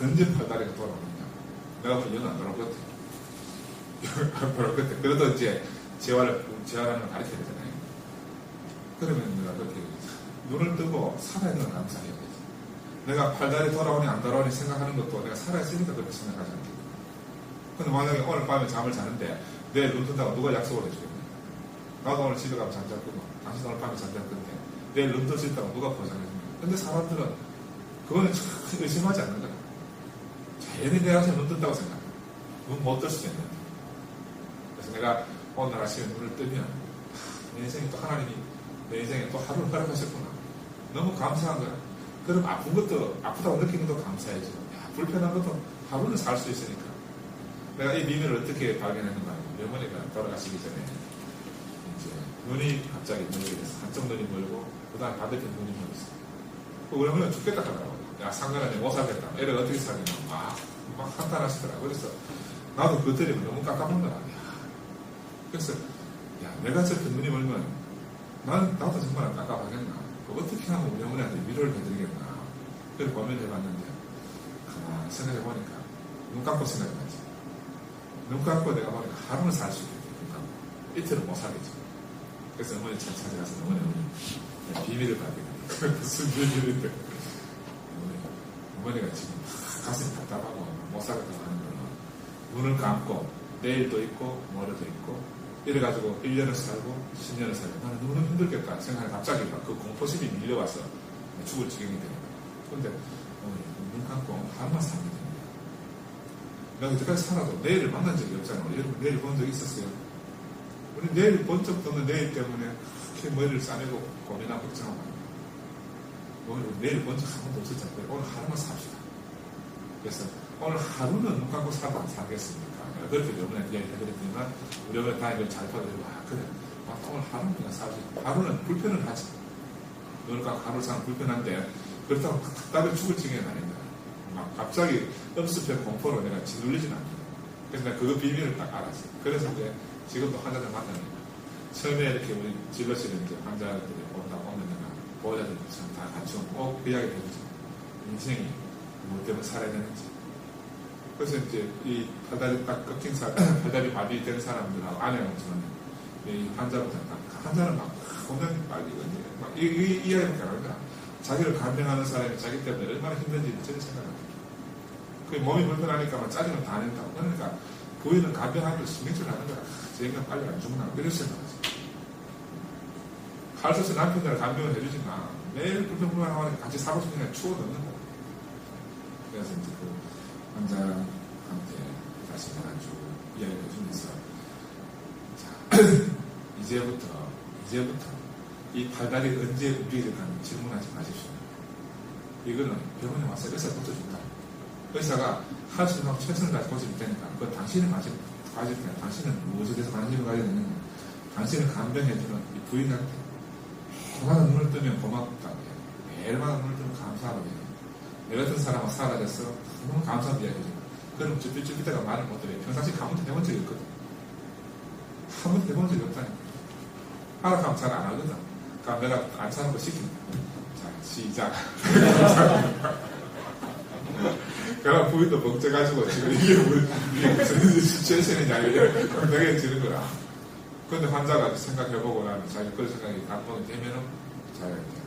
언제 팔다리가 돌아오느냐. 내가 보면 영은 안 돌아올 것 같아. 안 돌아올 것 같아. 그래도 이제 재활하는 걸 가르쳐야 되잖아요. 그러면 내가 그렇게 눈을 뜨고 살아있는 걸 감사해야 되지. 내가 팔다리 돌아오니 안 돌아오니 생각하는 것도 내가 살아있으니까 그렇게 생각하지 않겠다. 근데 만약에 오늘 밤에 잠을 자는데 내일 눈 뜬다고 누가 약속을 해주겠냐. 나도 오늘 집에 가면 잠잘 거고 당신 오늘 밤에 잠잘 건데 내일 눈 뜰 수 있다고 누가 보장해주냐. 근데 사람들은 그거는 의심하지 않는 거야. 괜히 내가 눈 뜬다고 생각해. 눈 못 뜰 수도 있는데. 그래서 내가 오늘 아침에 눈을 뜨면 내 인생이 또 하나님이 내 인생에 또 하루를 허락하셨구나. 너무 감사한 거야. 그럼 아픈 것도, 아프다고 느끼는 것도 감사해져. 불편한 것도 하루는 살 수 있으니까. 내가 이 비밀을 어떻게 발견했는가 하면, 어머니가 돌아가시기 전에, 이제, 눈이 갑자기 멀게 됐어. 한쪽 눈이 멀고, 그 다음에 반대편 눈이 멀었어. 우리 어머니가 죽겠다 하더라고. 야, 상관없네, 못 살겠다. 애를 어떻게 살겠나. 막 한탄하시더라고. 그래서, 나도 그 때문에 너무 깜깜한 거야. 그래서, 야, 내가 저렇게 눈이 멀면, 나도 정말 깜깜하겠나. 어떻게 하면 우리 어머니한테 위로를 해드리겠나. 그래서 고민해봤는데, 가만히 생각해보니까, 눈 감고 생각해봤지. 눈 감고 내가 보니까 하루는 살 수 있겠다. 눈 감고. 이틀은 못 살겠지. 그래서 어머니 참 찾아가서 어머니 비밀을 발견했다. 무슨 비밀인데. 어머니가 지금 가슴이 답답하고 못 살겠다고 하는 거는 눈을 감고 내일도 있고 모레도 있고 이래가지고 1년을 살고 10년을 살고 나는 너무 힘들겠다 생각해 갑자기 막 그 공포심이 밀려와서 죽을 지경이 되는 거야. 근데 눈 감고 하루만 살게 됩니다. 내가 이때까지 살아도 내일을 만난 적이 없잖아. 여러분 내일 본 적이 있었어요? 우리 내일 본 적도 없는 내일 때문에 그렇게 머리를 싸매고 고민하고 걱정하고 오늘 내일 본 적 한 번도 없었잖아요. 오늘 하루만 삽시다. 그래서 오늘 하루는 눈 감고 살고 안 살겠습니까? 그렇게 어머니한테 이야기 해드렸지만 우리 어머니 다 이걸 잘 받아들이고 그래 오늘 하루는 그냥 살지. 하루는 불편은 하지. 그러니까 하루 살면 불편한데 그렇다고 답답해 죽을 지경은 아닌다. 막 갑자기 엄습한 공포로 내가 짓눌리진 않는다. 그래서 내가 그거 비밀을 딱 알았어. 그래서 이제 지금도 환자들 만나니까 처음에 이렇게 우리 진료실에 이제 환자들이 온다고 오면 내가 보호자들 다 같이 꼭 그 이야기 해주죠. 인생이 뭐 때문에 살아야 되는지. 그래서 이제 이 팔다리 딱 꺾인 사람, 팔다리 마비된 사람들하고 아내랑 저는 이 환자부터 환자는 막 혼자 빨리 막 이 이야기밖에 안 합니다. 자기를 간병하는 사람이 자기 때문에 얼마나 힘든지 전혀 생각합니다. 그 몸이 불편하니까 막 짜증을 다 낸다고. 그러니까 부인은 간병하는 걸 신경질 하는 거야. 저 인간 빨리 안 죽나 이런 생각하지. 할 수 없이 남편들 간병을 해주지만 매일 불평불만하고 같이 사고 싶은 게 추워 넣는 거야. 그래서 이제 그 환자한테 다시 해가지고 이야기를 해주면서 자 이제부터 이 팔다리 언제 움직일까 질문하지 마십시오. 이거는 병원에 와서 의사 고쳐준다. 의사가 할 수 있는 최선을 다해서 고쳐줄 테니까 그건 당신이 가질 테니까 당신은 무엇에 대해서 관심을 가져야 되느냐. 당신을 간병해주는 이 부인한테 매일마다 눈을 뜨면 고맙다. 매일마다 눈을 뜨면 감사하다. 내 같은 사람은 사라져서 너무 감사한 이야기죠. 그럼 쭈삐쭈삐다가 말을 못해. 평상시 아무도 해본 적이 없거든. 한 번도 해본 적이 없다니까. 하락하면 잘 안 하거든. 그러니까 내가 안 사는 거 시킨다. 자, 시작. 그럼 부인도 걱정가지고 지금 이게 무슨 시츄에이션이냐 내게 지는 거라. 근데 환자가 생각해보고 나면 자기 그런 생각이 감동이 되면은 자기가 이제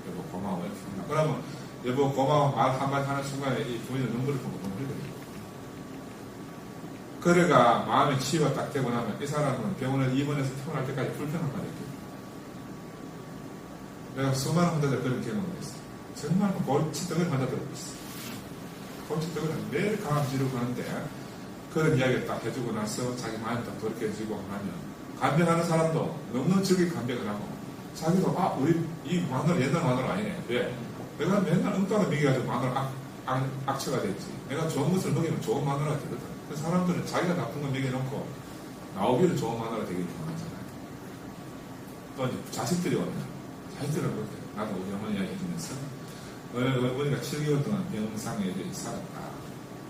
여보 고마워 이렇게 한다. 그러면 여보 고마워 말 한마디 하는 순간에 이 부인은 눈물을 보고 흘거든요. 그래가 마음의 치유가 딱 되고 나면 이 사람은 병원에 입원해서 퇴원할 때까지 불편한 말이 없거든요. 내가 수많은 환자들 그런 경험을 했어요. 정말 골치떡을 환자들하고 있어요. 골치떡을 매일 강암 지르고 하는데 그런 이야기를 딱 해주고 나서 자기 마음이 딱 돌이켜지고 하면 간병하는 사람도 너무너무 즐겁게 간병을 하고 자기도 우리 이 마늘 옛날 마늘 아니네. 왜? 내가 맨날 엉뚱하게 먹여가지고 마늘 악취가 됐지. 내가 좋은 것을 먹이면 좋은 마늘가 되거든. 그 사람들은 자기가 나쁜 거 먹여놓고 나오기를 좋은 마늘가 되길 원하잖아요. 또 이제 자식들이 오면 자식들은 그렇게 나도 우리 어머니 이야기 해주면서 어머니가 7개월 동안 병상에 살았다.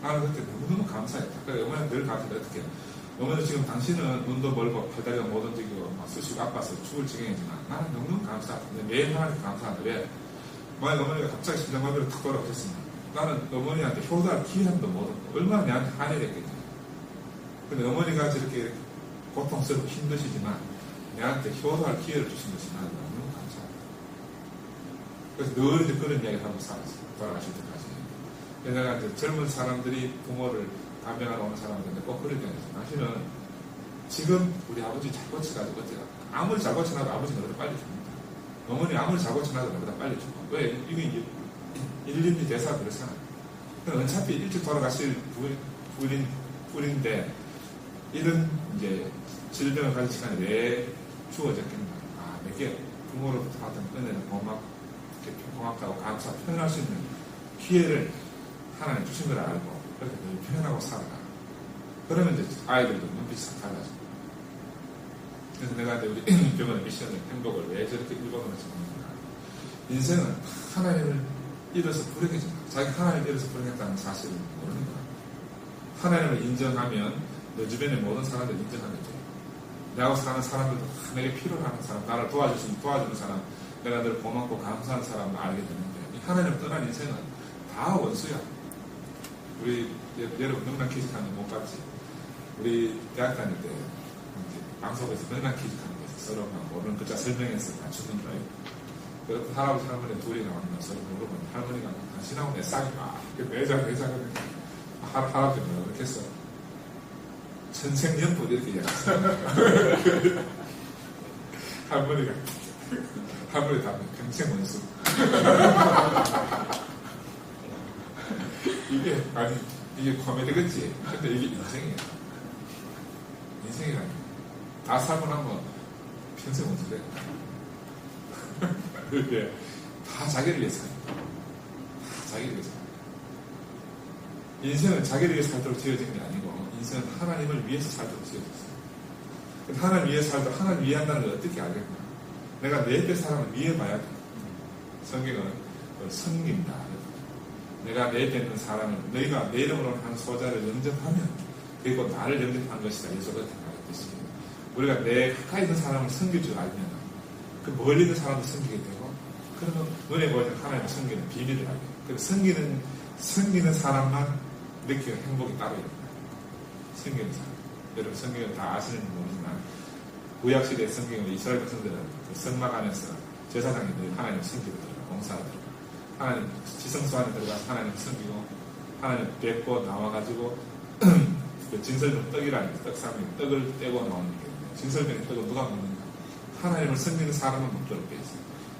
나는 그때 너무너무 감사했다. 그래 어머니가 늘 감사했다. 어떻게 어머니 지금 당신은 눈도 멀고 팔다리가 못 움직이고 막 쑤시고 아파서 죽을 지경이지만 나는 너무너무 감사하다. 매일 하나님 감사한다. 왜? 만약 어머니가 갑자기 심장마비로 탁 돌아오셨으면 나는 어머니한테 효도할 기회도 못 얻고 얼마나 내한테 한해됐겠냐. 근데 어머니가 저렇게 고통스럽고 힘드시지만 내한테 효도할 기회를 주신 것이 나는 너무너무 감사하다. 그래서 늘 이제 그런 이야기를 하고 살았어요. 돌아가실 때까지. 내가 이제 젊은 사람들이 부모를 간병하러 오는 사람들한테 꼭 그런 이야기 했어요. 당신은 지금 우리 아버지 잘 고쳐가지고 어때요? 아무리 잘 고쳐놔도 아버지는 너보다 빨리 죽는다. 어머니 아무리 잘 고쳐놔도 너보다 빨리 죽어. 왜? 이게 일륜이 대사 그렇잖아요. 어차피 일찍 돌아가실 부인인데 이런 이제 질병을 가진 시간이 왜 주어졌겠나. 내게 부모로부터 받은 은혜는 고맙다고 감사 표현할 수 있는 기회를 하나님 주신 걸 알고 그렇게 표현하고 살아가. 그러면 이제 아이들도 눈빛이 싹 달라져. 그래서 내가 이제 우리 병원의 미션을 행복을 왜 저렇게 일본어로 적는가. 인생은 하나님을 잃어서 불행해진다. 자기 하나님을 잃어서 불행했다는 사실을 모르는 거야. 하나님을 인정하면 내 주변의 모든 사람들 인정하겠죠. 내하고 사는 사람들도 내게 필요로 하는 사람, 나를 도와주는 사람, 내가 늘 고맙고 감사하는 사람을 알게 되는데 이 하나님을 떠난 인생은 다 원수야. 우리 여러분 명랑 퀴즈 하는 못 봤지? 우리 대학 다닐 때 방송에서 명랑 퀴즈 하는 거 있어. 서로 모르는 글자 설명해서 맞추는 거예요. 그 할아버지 할머니 둘이 나왔나 서로 물어보면 할머니가 당신하고 내 싹이 막 매자거든요. 할아버지 뭐라고 그렇게 했어? 천생연분 이렇게 이야기했어요. 할머니 답은 평생 원수. 이게 코미디겠지. 근데 이게 인생이야. 인생이라니. 다 살고 나면 평생 원수 돼. 그게 다 자기를 위해서 다 자기를 위해서. 인생은 자기를 위해서 살도록 지어진 게 아니고 인생은 하나님을 위해서 살도록 지어졌어요. 하나님 위해서 살도록 하나님 위한다는 걸 어떻게 알겠나? 내가 내 옆에 사람을 위해봐야 돼. 성경은 섬긴다. 내가 내 옆에 있는 사람을 너희가 내 이름으로 한 소자를 영접하면 그리고 나를 영접한 것이다. 예수가 그렇게 말했듯이 우리가 내 가까이 있는 사람을 섬길 줄 알면 그 멀리 있는 사람도 섬기게 되고 그러면 눈에 보이는 하나님을 섬기는 비밀을 알게 돼요. 섬기는 사람만 느끼는 행복이 따로 있는 거예요. 섬기는 사람. 여러분 성경을 다 아시는지 모르지만 구약시대 성경의 이스라엘 백성들은 그 성막 안에서 제사장이 늘 하나님을 섬기고 들어가, 봉사하고 들어가. 하나님 지성소 안에 들어가서 하나님을 섬기고, 하나님 뵙고 나와가지고, 그 진설병 떡이라는 떡상에 떡을 떼고 나오는 게, 진설병의 떡을 누가 먹는가? 하나님을 섬기는 사람은 먹도록 되어 있어요.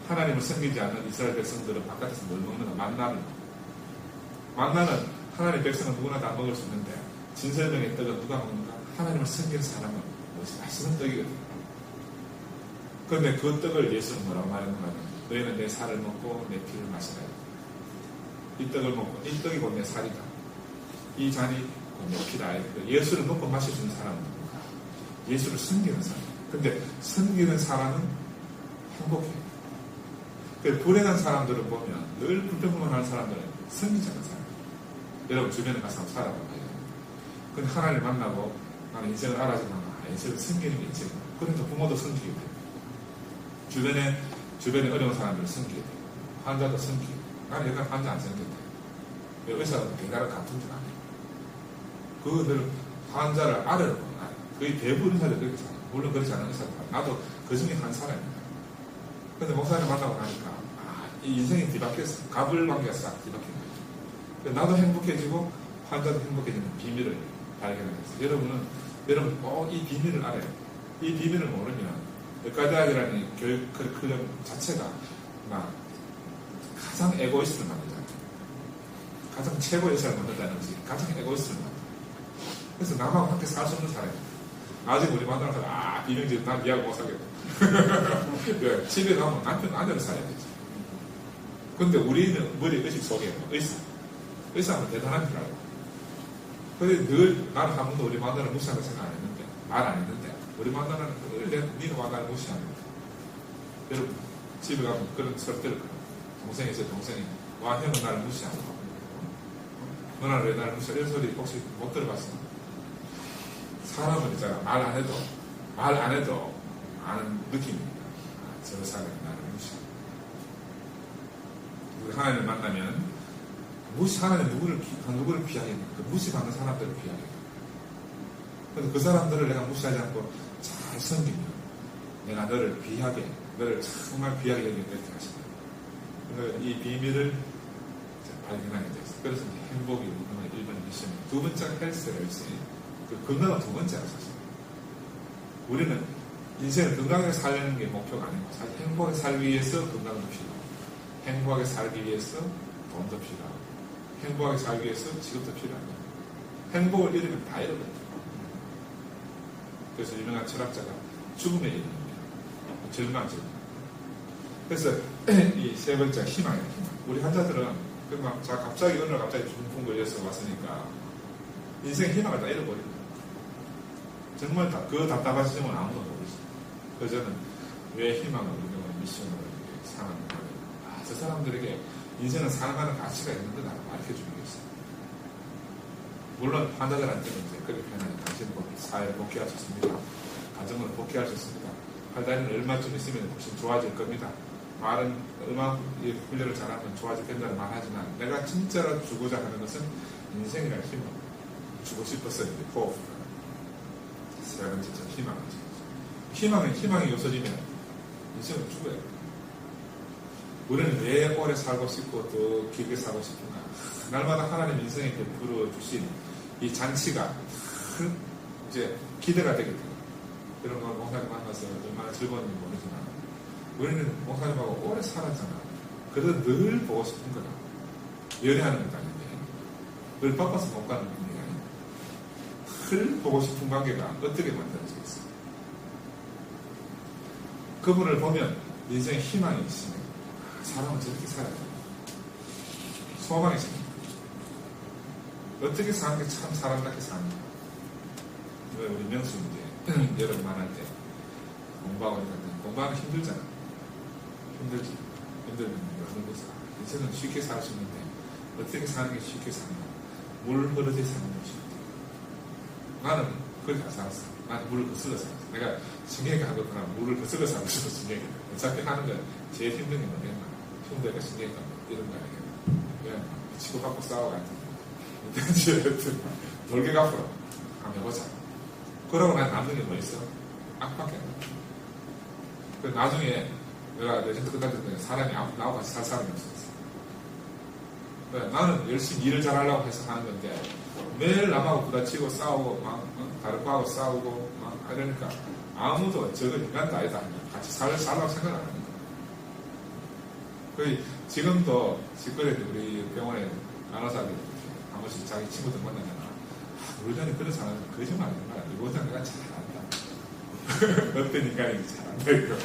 하나님을 섬기지 않는 이스라엘 백성들은 바깥에서 뭘 먹는가? 만나를 먹어요. 만나는 하나님 백성은 누구나 다 먹을 수 있는데, 진설병의 떡은 누가 먹는가? 하나님을 섬기는 사람은 맛있는 떡이거든요. 그런데 그 떡을 예수는 뭐라고 말했는가 하면, 너희는 내 살을 먹고 내 피를 마시라. 이 떡을 먹고, 이 떡이 곧 내 살이다. 이 잔이 곧 내 피다. 예수를 먹고 마실 수 있는 사람은 누군가? 예수를 섬기는 사람. 근데 섬기는 사람은 행복해요. 불행한 사람들을 보면, 늘 불평불만하는 사람들은 섬기지 않는 사람. 여러분 주변에 가서 한번 살아봐요. 근데 하나님을 만나고 나는 인생을 알아지만 인생을 섬기는 게 인생이야. 그러니까 부모도 섬기게 돼요. 주변에 어려운 사람들을 섬기게 돼요. 환자도 섬기게 돼요. 나는 여기가 환자 안 섬겼대. 의사도 배달을 같은 줄 아네. 그들 환자를 아래로 보는 거야. 거의 대부분 의사들 그렇게 살아요. 물론 그렇지 않은 의사도 많아요. 나도 그 중에 한 사람입니다. 근데 목사님 만나고 나니까 이 인생이 뒤바뀌었어. 가불관계가 싹 뒤바뀐 거예요. 나도 행복해지고 환자도 행복해지는 비밀을 발견했어요. 여러분 꼭 이 비밀을 알아요. 이 비밀을 모르면 의과대학이라는 교육 커리큘럼 자체가 가장 에고이스트를 만들잖아요. 가장 최고의 의사를 만든다는 것이 가장 에고이스트를 만들어요. 그래서 남하고 함께 살 수 없는 사람이에요. 아직 우리 만나서 비명지르 난 니하고 못 살겠다. 집에 가면 남편 아내를 살아야 되지. 근데 우리는 머리 의식 속에 의사는 대단한 줄 알고. 근데 늘 나는 한 번도 우리 만나를 무시하는 생각 안 했는데, 말 안 했는데, 우리 만나는 늘 니는 만나를 무시하는 거야. 여러분 집에 가면 그런 설득을 동생이 있어요. 동생이 와 형은 나를 무시하고 너는 왜 나를 무시해? 이런 소리 혹시 못 들어봤어? 사람은 있잖아. 말 안 해도 아는 느낌입니다. 저 사람이 나를 무시하고. 우리 하나님을 만나면 하나님 누구를 피하게 됩니까? 그 무시받는 사람들을 피하게 됩니다. 그래서 그 사람들을 내가 무시하지 않고 잘 섬기면 내가 너를 정말 귀하게 여기게 이렇게 하십니다. 그래서 이 비밀을 발견하게 됐어요. 그래서 행복이 우리의 1번 미션. 두 번째가 헬스를 했어요. 건강은 두 번째라고 사실. 우리는 인생을 건강하게 살려는 게 목표가 아니고 사실 행복하게 살기 위해서 건강도 필요하고, 행복하게 살기 위해서 돈도 필요하고, 행복하게 살기 위해서 직업도 필요하고, 행복을 잃으면 다 잃어버려요. 그래서 유명한 철학자가 죽음에 이릅니다. 절망적. 그래서 이 세 번째가 희망이에요. 희망. 우리 환자들은 갑자기 어느 날 갑자기 중풍 걸려서 왔으니까 인생 희망을 다 잃어버립니다. 정말 그 답답한 시점은 아무도 모르죠. 그래서 저는 왜 희망을 우리가 미션으로 삼았는가. 저 사람들에게 인생은 살아가는 가치가 있는데 나를 가르쳐주는 게 있어요. 물론 환자들한테는 이제 그렇게 표현하는 당신은 사회에 복귀할 수 있습니다. 가정을 복귀할 수 있습니다. 팔다리는 얼마쯤 있으면 훨씬 좋아질 겁니다. 말은 음악 훈련을 잘하면 좋아질 된다는 말 하지만 내가 진짜로 주고자 하는 것은 인생이라는 힘을 주고 싶었어요. 호흡. 세 번째 희망이죠. 희망이 없어지면 인생은 죽어요. 우리는 왜 오래 살고 싶고 또 길게 살고 싶은가? 날마다 하나님 인생에 베풀어 주신 이 잔치가 큰 이제 기대가 되게 돼요. 그런 걸 목사님 만나서 얼마나 즐거운지 모르지만 우리는 목사님하고 오래 살았잖아. 그래도 늘 보고 싶은 거다. 연애하는 것도 아닌데 늘 바빠서 못 가는 분이 아니야. 늘 보고 싶은 관계가 어떻게 만들어져 있어? 그분을 보면 인생에 희망이 있으면 사람은 저렇게 살아야 돼. 소망이 있습니다. 어떻게 사는 게 참 사람답게 사는가. 왜 우리 명수 이제 여러분 말할 때 공부하고 있는데 공부하면 힘들잖아. 힘들지. 힘들면 하는 거죠. 인생은 쉽게 살 수 있는데 어떻게 사는 게 쉽게 사는가. 물 흐르듯이 사는 게 쉽대. 나는 그렇게 안 살았어. 나는 물을 거슬러 살았어. 내가 신경이 하거나 물을 거슬러 살고 싶어 신경이. 어차피 하는 건 제일 힘든 게 뭐냐. 힘들까 신경이 이런 거 아니에요. 그냥 치고받고 싸워가지고 돌게 갚으러 한번 해보자. 그러고 난 남는 게 뭐 있어? 악밖에 안 돼. 그 나중에 내가 레전드 끝날 때 사람이 나하고 같이 살 사람이 없었어. 나는 열심히 일을 잘하려고 해서 하는 건데 매일 남하고 부딪히고 싸우고 막 다른 거하고 싸우고 막 이러니까 아무도 저건 인간도 아니다. 같이 살라고 생각 안 하는 거야. 거의 지금도 직거래들 우리 병원에 간호사들이 한 번씩 자기 친구들 만나잖아. 우리 전에 그런 사람은 거짓말 하는 거야. 이보다 내가 잘한다. 어떤 인간이 잘한다. 이거.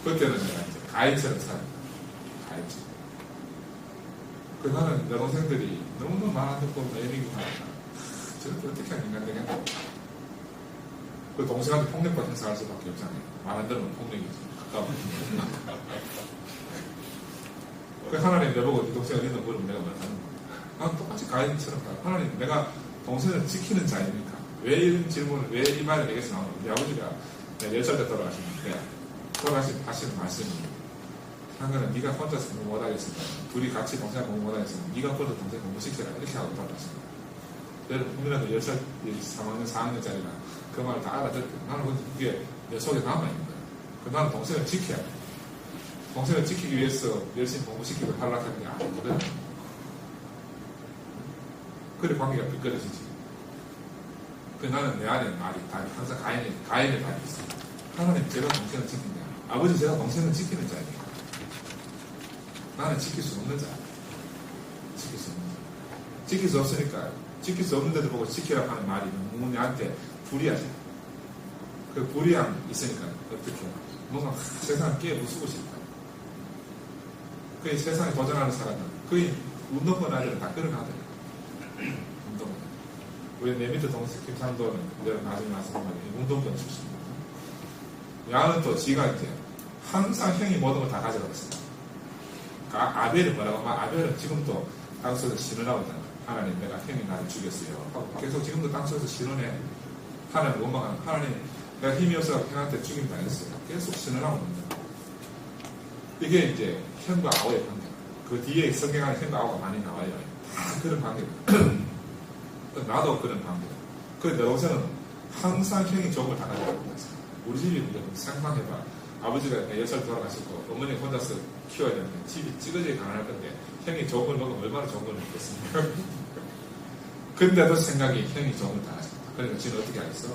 그때는 내가 이제 가인처럼 살았다. 가인처럼. 나는 내 동생들이 너무너무 말 안 듣고 애미고 하니까 저렇게 어떻게 하는 인간 되겠나. 그 동생한테 폭력과 행사할 수밖에 없잖아요. 말 안 들으면 폭력이지. 가까워. 그 하나님 내보고 네 동생 어디 있는 물으면 내가 뭘 하는 거야. 난 똑같이 가인처럼 하나님 내가 동생을 지키는 자입니까? 왜 이런 질문을 왜 이 말을 내게서 나오는 거야. 우리 아버지가 10살 때 돌아가시는데 돌아가신 말씀이 한 거는 네가 혼자서 공부 못하겠으면 둘이 같이 동생 공부 못하겠으면 네가 혼자 동생 공부시켜라 이렇게 하고 돌아가십니다. 여러분 혹이라도 10살 3학년 4학년짜리가 그 말을 다 알아듣고 나는 그게 내 속에 남아있는 거야. 나는 동생을 지켜야 돼. 동생을 지키기 위해서 열심히 공부시키고 하려고 하는 게 아니거든. 그래 관계가 삐끗해지지. 나는 내 안에 말이 항상 가인의 말이 있어. 하나님 제가 동생을 지킨다. 아버지 제가 동생을 지키는 자입니다. 나는 지킬 수 없는 자야. 지킬 수 없는 자. 지킬 수 없으니까 지킬 수 없는 데도 보고 지키라고 하는 말이 너무 내한테 불이하지. 그 불이함 있으니까 어떻게 뭔가 세상을 깨부수고 싶다. 그 세상에 도전하는 사람은 거의 운동권 아래로 다 끌어가더래. 운동권. 우리 내 밑에 동생 김상도는 내가 나중에 말씀하면 운동권 출신입니다. 야는 또 지가 이제 항상 형이 모든 걸 다 가져가겠습니다. 아벨은 뭐라고 하면 아벨은 지금도 땅속에서 신원하고 있잖아. 하나님 내가 형이 나를 죽였어요. 하고 계속 지금도 땅속에서 신원해. 하나님 원망하는 하나님 내가 힘이 없어서 형한테 죽임 당했어요. 계속 신원하고 있는 거야. 이게 이제 형과 아우의 관계. 그 뒤에 성경 안에 형과 아우가 많이 나와요. 다 그런 관계입니다. 나도 그런 관계다. 그래 내 동생은 항상 형이 좋은 걸 다 가져가고 있어. 우리 집이 생각해봐. 아버지가 10살 돌아가시고 어머니 혼자서 키워야 되는데 집이 찌그러지게 가난할 건데 형이 좋은 걸 먹으면 얼마나 좋은 걸 먹겠습니까? 근데도 생각이 형이 좋은 걸 다 가져간다. 그러니까 지금 어떻게 하겠어?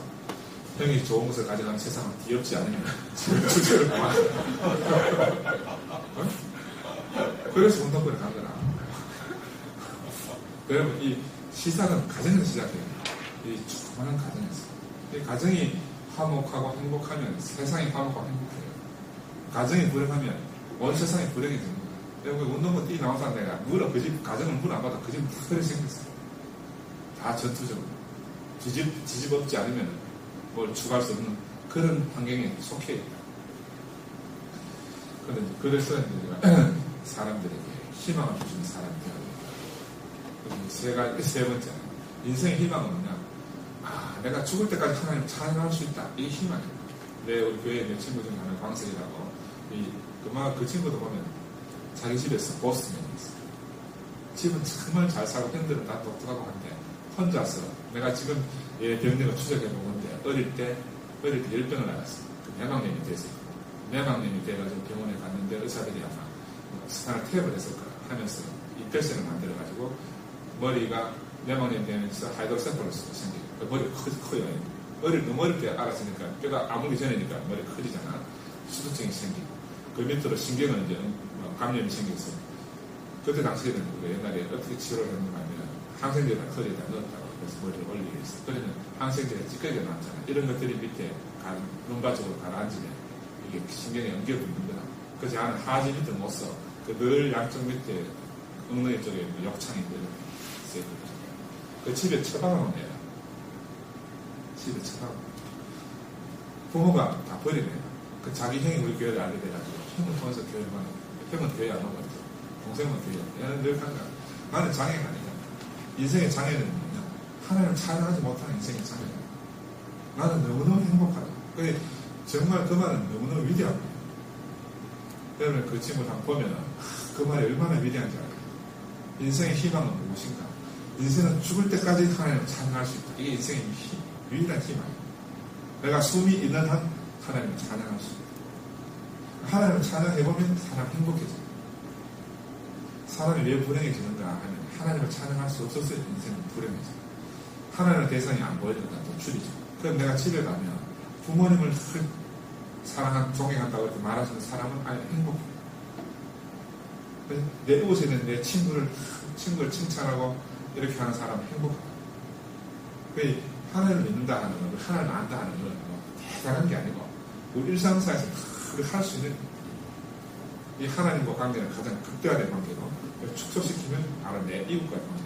형이 좋은 것을 가져가는 세상은 뒤엎지 않으면 주제를 다 어? 그래서 운동권에 간 거라. 여러분 이 시작은 가정에서 시작해요. 이 조그마한 가정에서. 이 가정이 화목하고 행복하면 세상이 화목하고 행복해요. 가정이 불행하면 온 세상이 불행해지는 거예요. 여러분 운동권 뛰 나온 사람 내가 그 집 가정을 물 안 받아 그 집은 다 그래 생겼어요. 다 전투적으로. 뒤집었지 않으면 뭘 추가할 수 없는 그런 환경에 속해 있다. 그래서 우리가 사람들에게 희망을 주는 사람이 되어야 됩니다. 세 번째, 인생의 희망은 뭐냐? 내가 죽을 때까지 하나님 찬양할 수 있다. 이게 희망이에요. 우리 교회에 내 친구 중에 하나 광석이라고 그 친구도 보면 자기 집에서 보스맨이 있어요. 집은 정말 잘 살고 팬들은 다 똑똑하고 한데 혼자서 내가 지금 병력을 추적해보는데 어릴 때 열병을 앓았어요. 내막염이 돼서 내막염이 돼가지고 병원에 갔는데 의사들이 아마 스탄을 태엽을 했을 거라 하면서 입혈색을 만들어가지고 머리가 내막염이 되면서 하이드로세팔러스가 생기고 머리가 커요. 너무 어릴 때 알았으니까 뼈가 아무리 전이니까 머리가 커지잖아. 수두증이 생기고 그 밑으로 신경은 이제 감염이 생겨서 그때 당시에는 우리가 옛날에 어떻게 치료를 했는가 하면 항생제에다 커리에다 넣었다고 그래서 머리를 올리게 했어. 그러면 항생제가 찌꺼기가 남잖아. 이런 것들이 밑에 눈바 쪽으로 가라앉으면 이게 신경에 연결이 있는 거다. 그래서 나는 하지 밑에 못 써. 늘 양쪽 밑에 엉덩이 쪽에 욕창이 있거든. 그 집에 처방을 내요. 집에 처방. 부모가 다 버리네요. 그 자기 형이 우리 교회를 알게 돼가지고 형을 통해서 교회를 가는 형은 교회 안 오고 동생은 교회 얘는 늘 간다. 나는 장애가 아니잖아. 인생의 장애는 뭐냐? 하나님을 찬양하지 못하는 인생의 장애야. 나는 너무너무 행복하다. 근데 정말 그 말은 너무너무 위대한 거야. 여러분 그 친구를 한번 보면 그 말이 얼마나 위대한지 알아요. 인생의 희망은 무엇인가? 인생은 죽을 때까지 하나님을 찬양할 수 있다. 이게 인생의 유일한 희망이에요. 내가 숨이 있는 한 하나님을 찬양할 수 있다. 하나님을 찬양해보면 사람 행복해져요. 사람이 왜 불행해지는가 하면 하나님을 찬양할 수 없어서 인생은 불행해져요. 하나님의 대상이 안 보이니까 또 줄이죠. 그럼 내가 집에 가면 부모님을 사랑한, 존경한다고 이렇게 말하시는 사람은 아예 행복해요. 내 이웃에 있는 내 친구를 칭찬하고 이렇게 하는 사람은 행복해요. 하나님을 믿는다 하는 건, 하나님을 안다 하는 건 대단한 게 아니고 우리 일상생활에서 할 수 있는 이 하나님과 관계는 가장 극대화된 관계로 축소시키면 바로 내 이웃과의 관계.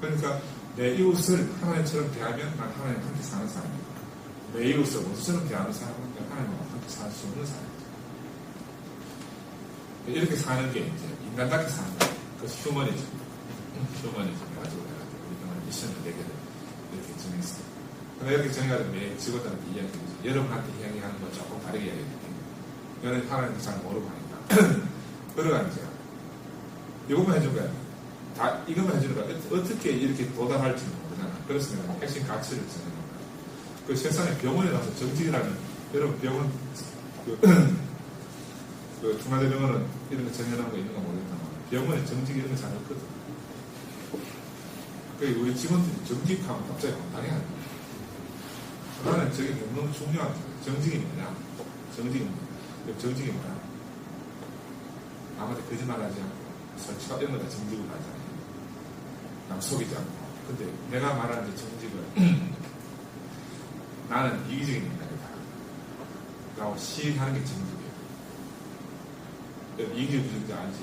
그러니까 내 이웃을 하나님처럼 대하면 난 하나님과 함께 사는 사람이고, 내 이웃을 원수처럼 대하는 사람은 하나님과 함께 살 수 없는 사람이죠. 이렇게 사는 게 이제 인간답게 사는 거예요. 그래서 휴머니즘 가지고 우리가 미션을 4개를 이렇게 정했어요. 근데 이렇게 정해가지고 매 직원들한테 이야기해주죠. 여러분한테 이야기하는 거 조금 다르게 이야기해줄게요. 여러분 하나님도 잘 모르고 하니까. 그러가 이제 이것만 해준 거야. 다 이것만 해주는 거야. 어떻게 이렇게 도달할지 모르잖아. 그래서 내가 핵심 가치를 정해놓은 거야. 그 세상에 병원에 가서 정직이라는, 여러분 병원 그 중앙대병원은 이런 거 정해놓은 거 있는 거 모르겠지만 병원에 정직 이런 거 잘 없거든. 그 우리 직원들이 정직하면 갑자기 황당해 하는 거야. 나는 저게 너무 중요한 거야. 정직이 뭐냐? 정직이 뭐야? 아무한테 거짓말 하지 않고 솔직하 이런 거 다 정직으로 하잖아요. 남 속이지 않고. 근데 내가 말하는 정직은 나는 이기적인 인간이다 라고 시인하는 게 정직이에요. 이기적 유전자 알지?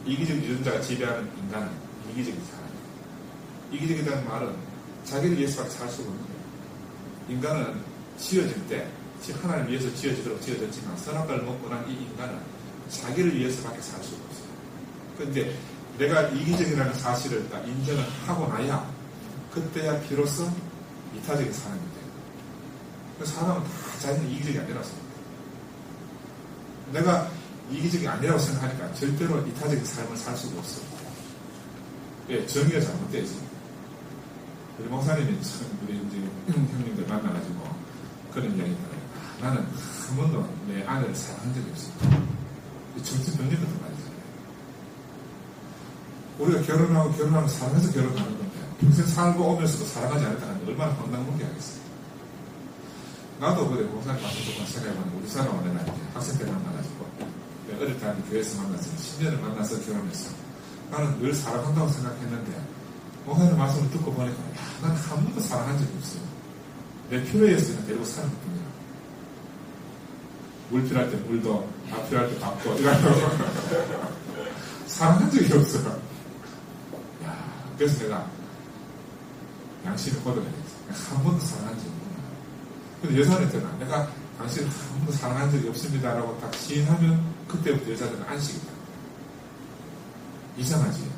이기적 유전자가 지배하는 인간은 이기적인 사람이에요. 이기적이라는 말은 자기를 위해서밖에 살 수가 없는 거예요. 인간은 지어질 때 하나님 위해서 지어지도록 지어졌지만 선악과를 먹고 난 이 인간은 자기를 위해서밖에 살 수가 없어요. 그런데 내가 이기적이라는 사실을 딱 인정을 하고 나야 그때야 비로소 이타적인 사람이 돼요. 그 사람은 다 자기는 이기적이 아니라고 생각해요. 내가 이기적이 아니라고 생각하니까 절대로 이타적인 삶을 살 수가 없어요. 예, 정의가 잘못되지. 우리 목사님이 우리 형님들 만나가지고 그런 이야기 들어요. 나는 한 번도 내 아내를 사랑한 적이 없어. 정신병리 같은 말이잖아요. 우리가 결혼하고 사랑해서 결혼하는 건데 평생 살고 오면서도 사랑하지 않았다는 게 얼마나 황당한 게 하겠어요. 나도 그래. 목사님 만나서 생각해보면 우리 사람은 내가 이제 학생 때 만나가지고 어릴 때 교회에서 만나서 10년을 만나서 결혼했어. 나는 늘 사랑한다고 생각했는데 목사님 말씀을 듣고 보니까 난 한 번도 사랑한 적이 없어요. 내 필요해서 그냥 데리고 사는 것뿐이야. 물 필요할 때 물도, 밥 필요할 때 밥도 이러고 사랑한 적이 없어. 그래서 내가 양심을 걷어내겠어. 한 번도 사랑한 적이 없구나. 근데 여자한테는 내가 당신을 한 번도 사랑한 적이 없습니다라고 딱 시인하면 그때부터 여자들은 안식이다. 이상하지?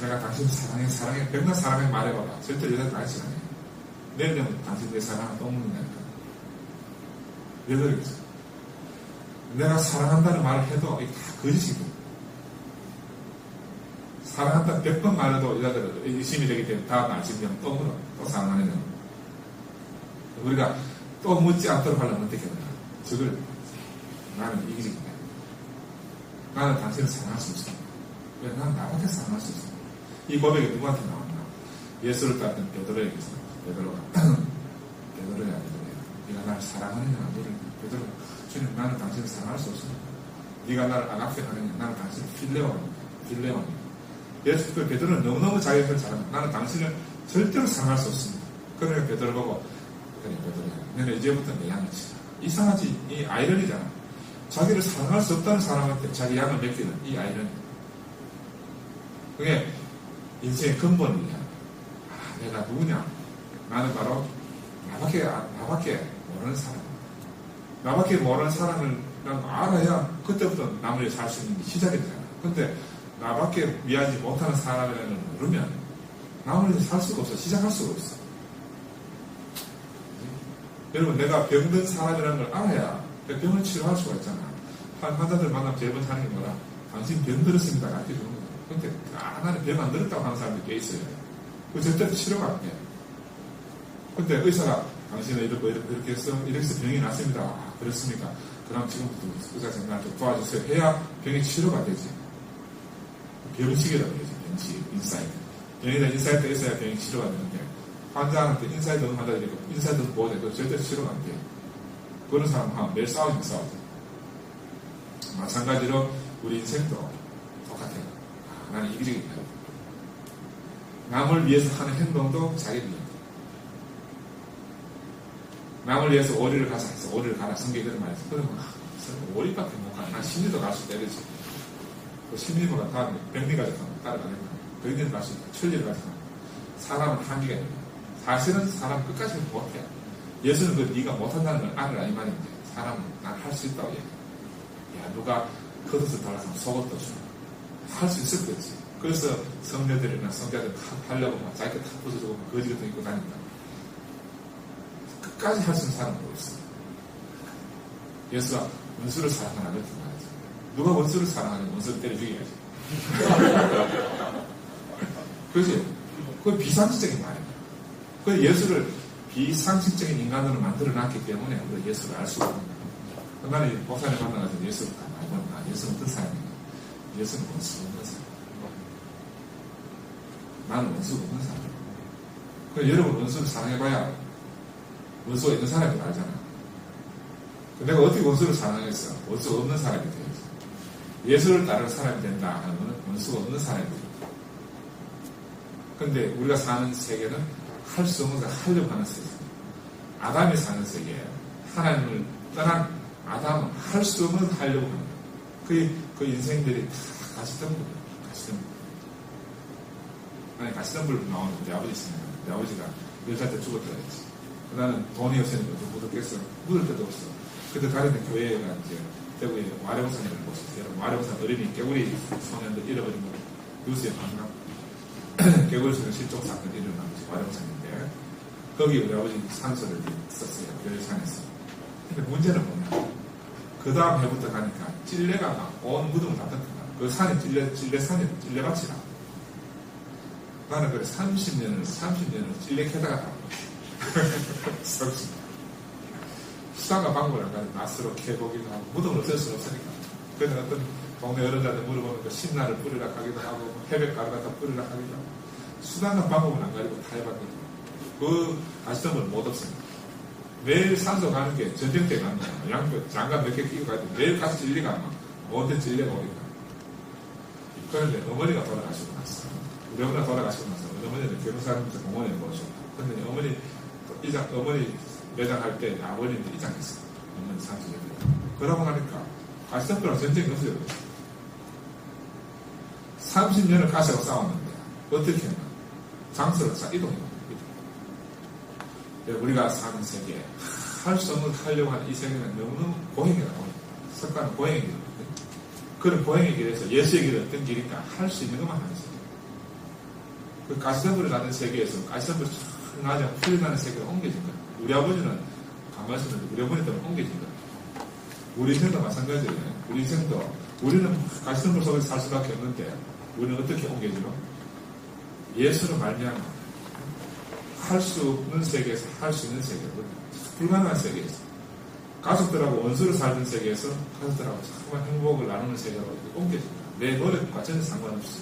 내가 당신을 사랑해. 백날 사랑해 말해봐봐. 절대 여자들 안식 안 해. 내일 되면 당신 내 사랑을 또 묻는다니까. 왜 그러겠어? 내가 사랑한다는 말을 해도 이게 다 거짓이고. 사랑한다 100번 말해도 여자들은 의심이 되기 때문에 다음 아침이면 또 물어. 또 사랑하느냐. 우리가 또 묻지 않도록 하려면 어떻게 하냐. 저걸 나는 이기적이다. 나는 당신을 사랑할 수 없어. 왜? 나는 나밖에 사랑할 수 없어. 이 고백이 누구한테 나왔나? 예수를 따르던 베드로에게서 베드로야. 네가 나를 사랑하느냐? 베드로가 주님 나는 당신을 사랑할 수 없습니다. 네가 나를 아가페하느냐? 나는 당신을 필레오입니다. 예수 그 베드로는 너무너무 자기를 잘합니다. 나는 당신을 절대로 사랑할 수 없습니다. 그러니까 베드로 보고 그래 베드로야. 너는 이제부터 내 양을 치라. 이상하지? 이 아이러니잖아. 자기를 사랑할 수 없다는 사람한테 자기 양을 맡기는 이 아이러니. 그게 인생의 근본이야. 내가 누구냐? 나는 바로 나밖에 모르는 사람. 나밖에 모르는 사람을 알아야 그때부터 남을 위해 살 수 있는 게 시작이 되잖아. 근데 나밖에 미하지 못하는 사람이라는 걸 모르면 남을 위해 살 수가 없어. 시작할 수가 없어. 여러분 내가 병든 사람이라는 걸 알아야 병을 치료할 수가 있잖아. 환자들 만나면 제일 먼저 하는 게 뭐라? 당신 병 들었습니다. 가르쳐 주는 거야. 근데 나는 병 안 들었다고 하는 사람들이 꽤 있어요. 그 절대 치료가 안 돼. 근데 의사가 당신은 이렇게 해서 병이 났습니다. 아, 그렇습니까? 그럼 지금부터 의사 선생님한테 도와주세요. 해야 병이 치료가 되지. 병식이라고 그러지. 병식, 인사이드. 병에 대한 인사이드가 있어야 병이 치료가 되는데, 환자한테 인사이드 너무 환자들이고, 인사이드 보호자, 그거 절대 치료가 안 돼. 그런 사람하고 매일 싸우죠. 마찬가지로 우리 인생도 똑같아요. 아, 나는 이기적이다. 남을 위해서 하는 행동도 자기를 위해. 남을 위해서 오리를 가자 해서 오리를 가라. 성경이 그런 말이지. 그러면 오리밖에 못 가. 난 심리도 갈 수 있다 이러지. 그 심리보다 다음에 백리까지 따라가겠다. 백리를 갈 수 있다. 천리를 갈 수 있다. 사람은 한계가 있다. 사실은 사람 끝까지 못해. 예수는 그 네가 못한다는 걸 알으라 이 말인데 사람은 난 할 수 있다고 얘기해. 야, 누가 겉옷을 달라서 속옷도 주나. 할 수 있을 거지. 그래서 성녀들이나 성자들 하려고 막 자기 다 부숴주고 거지 같은 거 입고 다닌다. 끝까지 할 수 있는 사람은 없어. 예수가 원수를 사랑하라 그렇게 말하죠. 누가 원수를 사랑하면 원수를 때려 죽여야지. 그렇지? 그건 비상식적인 말이야. 그 예수를 비상식적인 인간으로 만들어 놨기 때문에 우리가 예수를 알 수가 없는 거야. 나는 목사님 만나가지고 예수를 다 많이 보니까 예수는 어떤 사람인가? 예수는 원수 없는 사람. 나는 원수가 없는 사람. 그럼 여러분 원수를 사랑해봐야 원수가 있는 사람이 알잖아. 내가 어떻게 원수를 사랑했어? 원수가 없는 사람이 되어야지. 예수를 따르는 사람이 된다 하는 것은 원수가 없는 사람이 된다. 근데 우리가 사는 세계는 할 수 없는 걸 하려고 하는 세계. 아담이 사는 세계예요. 하나님을 떠난 아담은 할 수 없는 걸 하려고 하는 거예요. 그 인생들이 다 가시덤불이에요. 가시덤불. 아니, 가시덤불 나오는 내 아버지 있습니다. 내 아버지가 10살 때 죽었다 했지. 나는 돈이 없으니까 좀 묻었겠어. 묻을 데도 없어. 그때 다니는 교회가 이제 대구에 와려우산이라는 곳이 있어요. 와려우산 어린이 깨구리 소년들 잃어버린 거 뉴스에 봤나? 깨구리 소년 실종 사건이 일어난 곳이 와려우산인데 거기 우리 아버지 산소를 썼어요. 교회산에서. 근데 문제는 뭐냐? 그 다음 해부터 가니까 찔레가 막 온 무덤을 다 뜯는다. 그 산이 찔레산이 찔레밭이라. 나는 그래 30년을 찔레 캐다가 다 수단과 방법을 안 가지고 낫으로 캐보기도 하고 무덤을 없앨 수는 없으니까. 그래서 어떤 동네 어른들한테 물어보면 그 신나를 뿌리라 하기도 하고 해백가루 갖다 뿌리라 하기도 하고 수단과 방법을 안 가지고 다 해봤거든요. 그 가시덤을 못 없습니다. 매일 산소 가는 게 전쟁 때 가는 거야. 양쪽 장갑 몇 개 끼고 가야 돼. 매일 가서 찔리가 안 와. 어디 찔레가 오니까. 그런데 어머니가 돌아가시고 났어. 우리 어머니가 돌아가시고 나서 어머니는 결혼사람부터 공원에 모셨고 근데 어머니 매장할 때 아버님도 입장했어요. 어머니 상주에. 그러고 나니까 가시덤불랑 전쟁이 없어요. 30년을 가시하고 싸웠는데 어떻게 했나? 장소를 싹 이동해요. 우리가 사는 세계에 할 수 없는 하려고 하는 이 세계는 너무너무 고행이가 나와요. 석가는 고행의 길이거든요. 그런 고행의 길에서 예수의 길은 어떤 길인가 할 수 있는 것만 하는 세계. 그 가시덤불을 가는 세계에서 가시덤불이 나중에 풀려나는 세계로 옮겨진 거야. 우리 아버지는 가만있었는데 우리 어머니 때문에 옮겨진 거야. 우리 인생도 마찬가지예요. 우리 인생도 우리는 가시덤불 속에서 살 수밖에 없는데 우리는 어떻게 옮겨지노? 예수로 말미암아 할 수 없는 세계에서 할 수 있는 세계로 불가능한 세계에서 가족들하고 원수를 살던 세계에서 가족들하고 정말 행복을 나누는 세계로 옮겨진 거야. 내 노력과 전혀 상관없이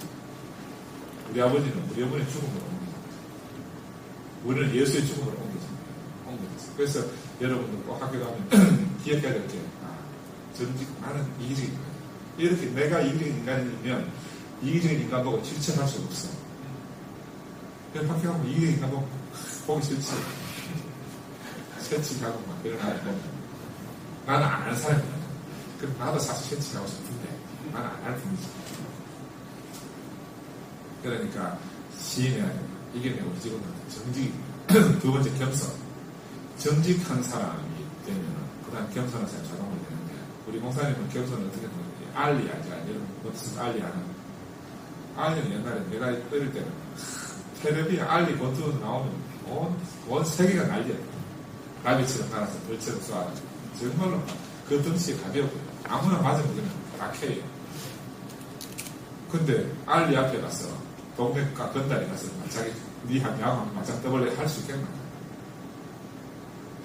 우리 아버지는 우리 어머니의 죽음으로 옮겨진 거야. 우리는 예수의 죽음으로 옮겨진 거야. 그래서 여러분들 꼭 학교 가면 기억해야 될 게 나는 이기적인 거야. 이렇게 내가 이기적인 인간이면 이기적인 인간 보고 질책할 수가 없어. 그래서 학교 가면 이기적인 인간 보기 싫지. 채찍하고 막 일어나고 나는 안 하는 사람이야. 그럼 나도 사실 채찍하고 싶은데 나는 안 할 뿐이지. 그러니까 시인해야 된다. 이게 내 우리 직원들 정직. 두 번째 겸손. 정직한 사람이 되면 그 다음 겸손한 사람이 자동으로 되는데 우리 목사님은 겸손을 어떻게 하는 거지? 알리 알지? 여러분 무슨 알리 아는? 알리는 옛날에 내가 어릴 때는 텔레비에 알리 권투 나오면 온 세계가 난리야. 나비처럼 날아서 벌처럼 쏘아가지고 정말로 그 덩치에 가벼웠고요. 아무나 맞으면 그냥 낙해요. 근데 알리 앞에 가서 동네 건달에 가서 자기 니하고 야구 맞짱 떠볼래 할 수 있겠나?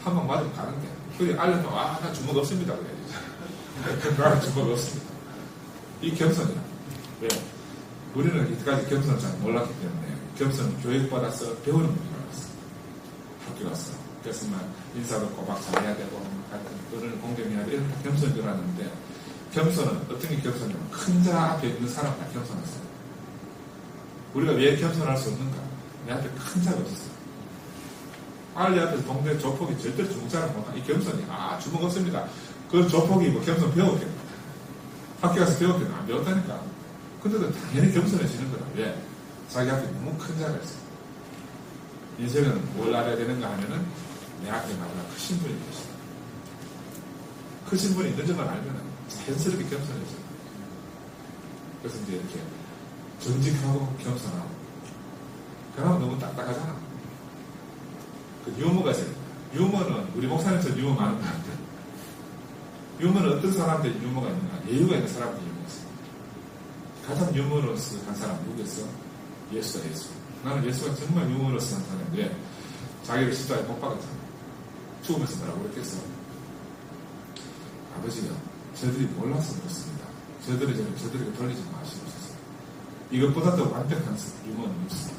한 번 맞으면 가는데. 그래 알려면 나 주먹 없습니다 그래야지. 나는 주먹 없습니다. 이 겸손이야. 왜? 우리는 이때까지 겸손을 잘 몰랐기 때문에 겸손은 교육받아서 배우는 분이 많았어. 학교 가서. 그래서 막 인사도 꼬박 잘해야 되고 하여튼 어른을 공경해야 되고 이런 겸손인 줄 알았는데 겸손은 어떤 게 겸손이냐면 큰 자 앞에 있는 사람 다 겸손했어요. 우리가 왜 겸손할 수 없는가? 내 앞에 큰 자가 없었어요. 알리 앞에서 동네 조폭이 절대로 주먹자를 못하. 이 겸손이 주먹 없습니다. 그 조폭이 뭐 겸손 배웠겠나? 학교 가서 배웠겠나? 안 배웠다니까. 근데도 당연히 겸손해지는 거다. 왜? 자기 앞에 너무 큰 자가 있어. 인생은 뭘 알아야 되는가 하면은 내 앞에 말하는 크신 분이 계시다. 크신 분이 있는 점을 알면은 자연스럽게 겸손해져. 그래서 이제 이렇게 정직하고 겸손하고. 그러면 너무 딱딱하잖아. 그 유머가 있어요. 유머는 우리 목사님처럼 유머 많은 분 아닌데. 유머는 어떤 사람들이 유머가 있는가? 예유가 있는 사람들이 유머가 있어요. 가장 유머러스한 사람 누구겠어? 예수다, 예수. 나는 예수가 정말 유머러스한 사람인데 자기를 십자가에 못 박았잖아. 죽으면서 뭐라고 그랬겠어? 아버지요, 저들이 몰라서 그렇습니다. 저들에게 돌리지 마시옵소서. 이것보다 더 완벽한 유머는 없어.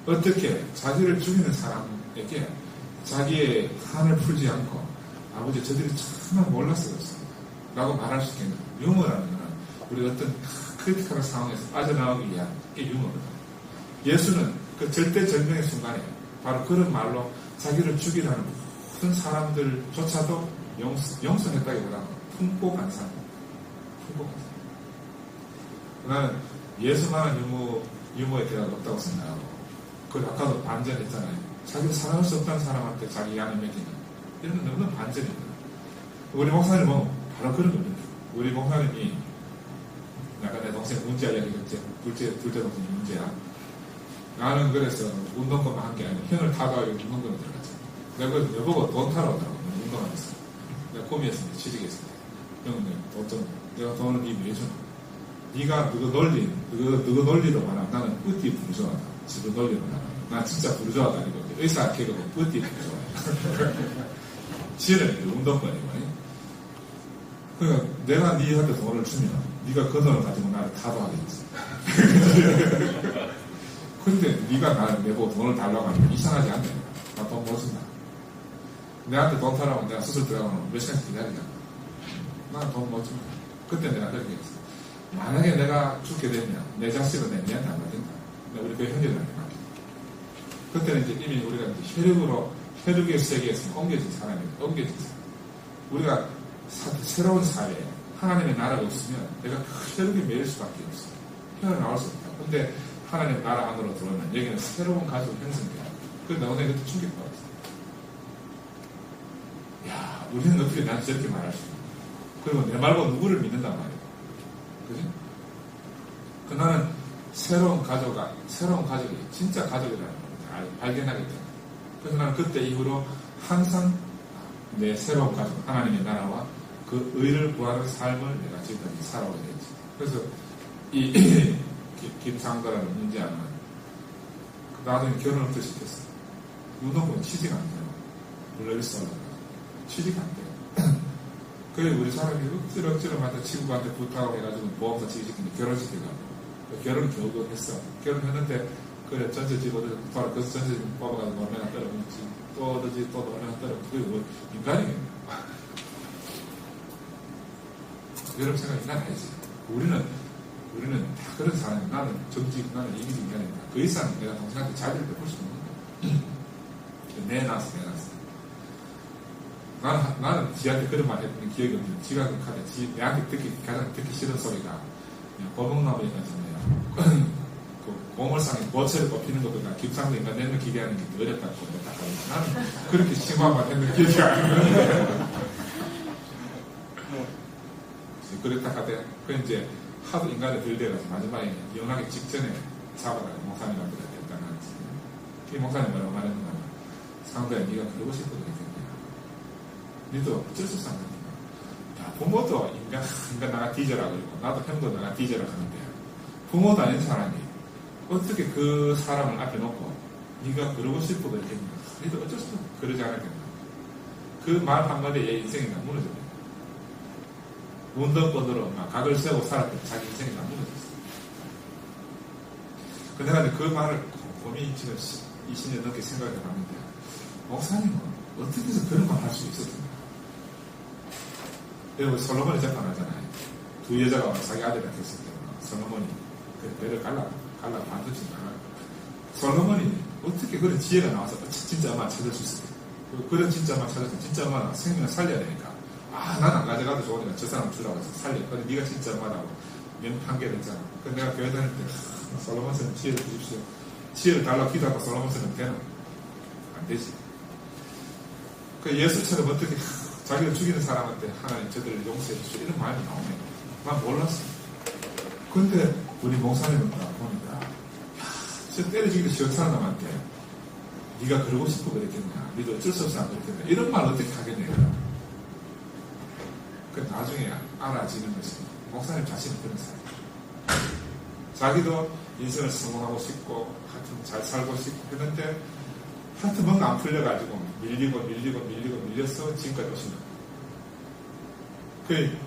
어떻게 자기를 죽이는 사람에게 자기의 한을 풀지 않고 아버지 저들이 정말 몰라서 그렇습니다. 라고 말할 수 있겠는 유머라는 것은 우리가 어떤 크리티컬한 상황에서 빠져나오기 위한 게 유머거든. 예수는 그 절대절명의 순간에 바로 그런 말로 자기를 죽이라는 모든 사람들조차도 용서했다기보다는 품고 간 사람. 나는 예수만한 유머에 대화가 없다고 생각하고 그 아까도 반전했잖아요. 자기를 사랑할 수 없다는 사람한테 자기 양을 맡기는 이런 건 너무나 반전입니다. 우리 목사님은 바로 그런 겁니다. 우리 목사님이 아까 내 동생 문제야 이야기했지. 둘째 동생이 문제야. 나는 그래서 운동권만 한 게 아니라 형을 타다가 운동권에 들어갔지. 내가 그래서 여보고 돈 타러 오더라고. 운동하면서. 내가 꿈이었습니다. 취직했습니다. 형님, 내가 돈을 네 주나. 네가 누구 논리로 말하면 나는 뿌띠 부르조하다. 지금 논리로 말하면. 난 진짜 부르조하다. 이거 의사 개그고 뿌띠 부르조하다. 지혜는 운동권이고. 그러니까 내가 네한테 돈을 주면 네가 그 돈을 가지고 나를 타도하겠지. 근데 네가 나를 내고 돈을 달라고 하면 이상하지 않냐. 나 돈 못 준다. 내한테 돈 타라고 내가 수술 들어가면 몇 시간씩 기다리잖아. 난 돈 못 준다. 그때 내가 그렇게 했어. 만약에 내가 죽게 되면 내 자식은 내한테 안 받는다. 우리 그 형제들한테 맡겨. 그때는 이제 이미 우리가 이제 혈육의 세계에서 옮겨진 사람이에요. 옮겨진 사람. 우리가 새로운 사회에 하나님의 나라가 없으면 내가 혈육에 매일 수밖에 없어. 헤어나올 수 없다. 근데 하나님의 나라 안으로 들어오면 여기는 새로운 가족이 형성돼요. 그래서 나 오늘 그때 충격받았어. 야, 우리는 어떻게 난 저렇게 말할 수 있나. 그리고 내 말고 누구를 믿는단 말이야. 그지? 그 나는 새로운 가족이 진짜 가족이라는 걸 발견하게 돼. 그래서 나는 그때 이후로 항상 내 새로운 가족, 하나님의 나라와 그 의를 구하는 삶을 내가 지금까지 살아오게 됐지. 그래서 이 김상도라는 문제는 나중에 결혼을 또 시켰어. 운동권 취직 안 돼요. 블랙리스트 올라가. 취직 안 돼요. 그래 우리 사람이 억지로 친구한테 부탁하고 해가지고 보험사 취직시키는데 결혼시키려고. 결혼 겨우 했어. 결혼했는데 그래 전세집 어디 바로 그 전세집 뽑아가지고 얼마나 떨어졌지. 또 얻어지 또 얼마나 떨어졌지. 그게 뭐 인간이겠네. 여러분 생각이 난 알지. 우리는 다 그런 사람이야. 나는 정직, 나는 이기적 인간이다. 그 이상 내가 동생한테 자비를 베풀 수 없는 거야. 내놨어. 나는 지한테 그런 말 했던 기억이 없는데, 지가 그 카드, 내한테 가장 듣기 싫은 소리가, 고목나무에 같은데요. 그 고물상에 보철을 뽑히는 것보다 김상도 인간 내는 기대하는 게 더 어렵다고 했다고. 나는 그렇게 심한 말 했는 기억이 안 나는데. 그랬다 하대. 그 이제 하도 인간을 들대가지고 마지막에 이혼하기 직전에 잡아다가 목사님한테 됐다는 거지. 그 목사님 뭐라고 말했는가 하면 상도야 네가 그러고 싶어도 되겠냐. 니도 어쩔 수 없어. 야, 부모도 인간 나가 뒤져라 그러고 나도 형도 나가 뒤져라 하는데 부모도 아닌 사람이 어떻게 그 사람을 앞에 놓고 네가 그러고 싶어 그랬겠냐? 너도 어쩔 수 없어. 그러지 않았겠나? 그 말 한마디에 얘 인생이 다 무너져요. 운동권으로 막 각을 세우고 살았던 자기 인생이 다 무너졌어. 근데 내가 그 말을 곰곰이 지금 20년 넘게 생각해 봤는데, 목사님은 어떻게 해서 그런 말 할 수 있었던가? 여러분, 솔로몬이 재판하잖아요. 두 여자가 자기 아들한테 했을 때, 솔로몬이 그 배를 갈라고 반드시 나가. 솔로몬이 어떻게 그런 지혜가 나와서 진짜 엄마 찾을 수 있을까? 그런 진짜 엄마 찾아서 진짜 엄마 생명을 살려야 되니까. 난 안 가져가도 좋으니까 저 사람 주라고 해서 살려. 근데 네가 진짜 엄마라고 명판계를 했잖아. 그래서 내가 교회 다닐 때, 솔로몬스는 지혜를 주십시오. 지혜를 달라고 기도하고 솔로몬스는 되나? 안 되지. 그 예수처럼 어떻게 자기를 죽이는 사람한테 하나님 저들을 용서해 주시오. 이런 마음이 나오네. 난 몰랐어. 근데 우리 목사님은 보니까, 저 때려 죽이기 싫은 사람한테 네가 그러고 싶어 그랬겠냐? 네가 어쩔 수 없어 안 그랬겠냐? 이런 말 어떻게 하겠냐? 그 나중에 알아지는 것이 목사님 자신이 그런 사람. 자기도 인생을 성공하고 싶고 하여튼 잘 살고 싶고 했는데 하여튼 뭔가 안 풀려가지고 밀려서 지금까지 오신 거예요. 그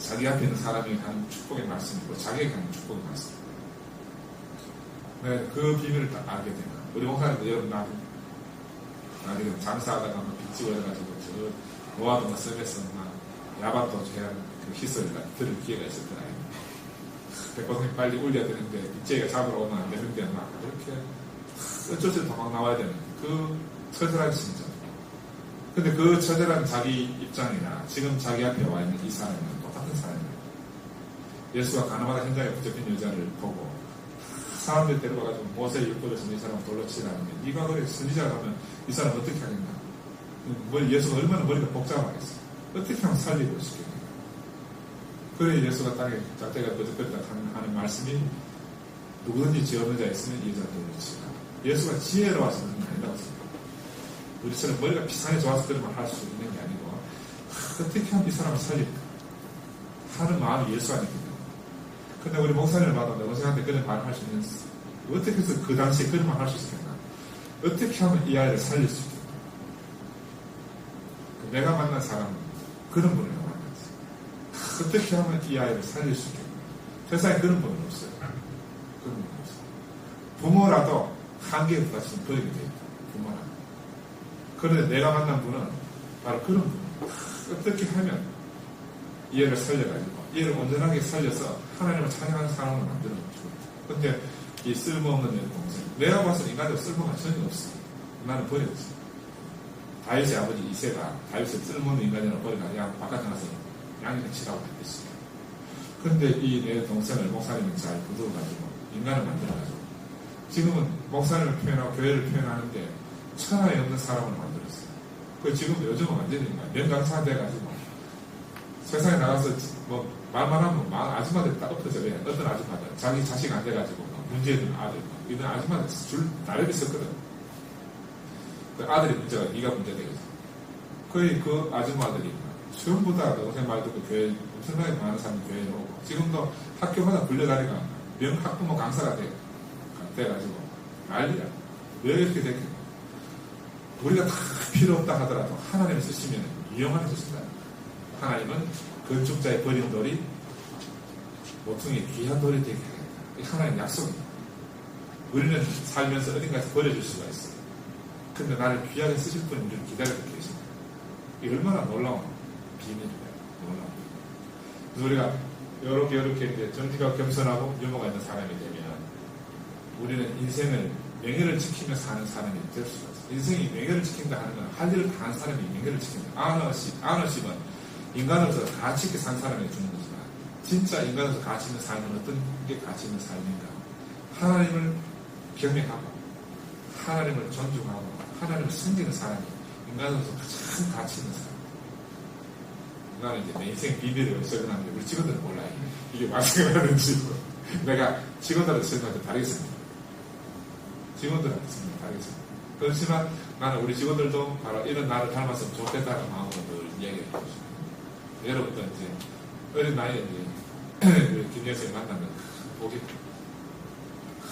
자기 앞에 있는 사람이 하는 축복의 말씀이고 자기에게 하는 축복의 말씀. 내가 그 비밀을 딱 알게 된 거야. 우리 목사님도 여러분 나중에 장사하다가 막 빚지고 해가지고 저 모아둔 거 쓰면서 막 야반도 제한 그 히스토리가 들을 기회가 있었더라고요. 백고생이 빨리 올려야 되는데 빚쟁이가 잡으러 오면 안 되는데 막 그렇게 어쩔 수 없이 도망 나와야 되는 그 처절한 심정. 근데 그 처절한 자기 입장이나 지금 자기 앞에 와 있는 이 사람은 똑같은 사람이에요. 예수가 가나마나 현장에 붙잡힌 여자를 보고 사람들 데려가가지고 모세의 율법을 전이 사람을 돌로 치라는데 네가 그래 선지자라면 이 사람 어떻게 하겠나? 예수가 얼마나 머리가 복잡하겠어. 어떻게 하면 살리고 싶겠냐? 그래 예수가 땅에 짝대가 끄덕끄덕 하는 말씀이 누구든지 죄 없는 자 있으면 이 여자 돌로 치라. 예수가 지혜로워서 그런 게 아니라고 생각합니다. 우리처럼 머리가 비상해 좋아서 그런 말 할 수 있는 게 아니고 어떻게 하면 이 사람을 살릴까 하는 마음이 예수 아니거든요. 근데 우리 목사님을 봐도 여동생한테 그런 말을 할 수 있는 어떻게 해서 그 당시에 그런 말 할 수 있겠나? 어떻게 하면 이 아이를 살릴 수 있겠나? 내가 만난 사람은 그런 분을 만났지. 어떻게 하면 이 아이를 살릴 수 있겠나? 세상에 그런 분은 없어요. 그런 분은 없어요. 부모라도 한계에 부딪히면 버리게 돼 있다. 부모라도. 그런데 내가 만난 분은 바로 그런 분이에요. 어떻게 하면 이 애를 살려가지고 이 애를 온전하게 살려서 하나님을 찬양하는 사람을 만들어주고. 근데 이 쓸모없는 내 동생, 내가 봐서 인간적 쓸모가 전혀 없어. 나는 버렸지. 다윗의 아버지 이새가 다윗을 쓸모없는 인간이라고 버리고 그냥 바깥에 나가서 양이나 치라고 했듯이. 근데 이 내 동생을 목사님은 잘 부도가지고 인간을 만들어가지고 지금은 목사님을 표현하고 교회를 표현하는데 천하에 없는 사람을 만들었어요. 그 지금도 요즘은 완전히 명강사 돼가지고 세상에 나가서 뭐 말만 하면 아줌마들이 다 엎어져요. 어떤 아줌마들 자기 자식 안 돼가지고 문제 있는 아들 이런 아줌마들 줄 나름 있었거든. 그 아들이 문제가 네가 문제 되겠어. 거의 그 아줌마들이 전부 다 동생 말 듣고 교회 엄청나게 많은 사람이 교회에 오고 지금도 학교마다 불려다니까 명학부모 강사가 돼가지고 난리야. 왜 이렇게 됐겠냐? 우리가 다 필요 없다 하더라도 하나님을 쓰시면 유용하게 쓰신다. 하나님은 건축자의 버린 돌이 모퉁이의 귀한 돌이 되게 하겠다. 이 하나님 약속입니다. 우리는 살면서 어딘가에서 버려질 수가 있어요. 근데 나를 귀하게 쓰실 분이 우리를 기다리고 계십니다. 이게 얼마나 놀라운 비밀입니다. 놀라운. 그래서 우리가 이렇게 이제 정직하고 겸손하고 유머가 있는 사람이 되면 우리는 인생을 명예를 지키며 사는 사람이 될 수가 있어요. 인생이 명예를 지킨다 하는 건 할 일을 다 한 사람이 명예를 지킨다. 아너십은 인간으로서 가치 있게 산 사람에게 주는 거지만 진짜 인간으로서 가치 있는 삶은 어떤 게 가치 있는 삶인가? 하나님을 경외하고 하나님을 존중하고 하나님을 섬기는 사람이 인간으로서 가장 가치 있는 사람. 나는 이제 내 인생 비밀을 설명하는데 우리 직원들은 몰라요. 이게 말씀을 하는지 내가 직원들한테 설명할 때 다르겠습니다. 직원들한테 설명 다르겠습니다. 그렇지만 나는 우리 직원들도 바로 이런 나를 닮았으면 좋겠다는 마음으로 늘 이야기를 해주고 싶어요. 여러분도 이제 어린 나이에 이제 김 여생을 만나면 보기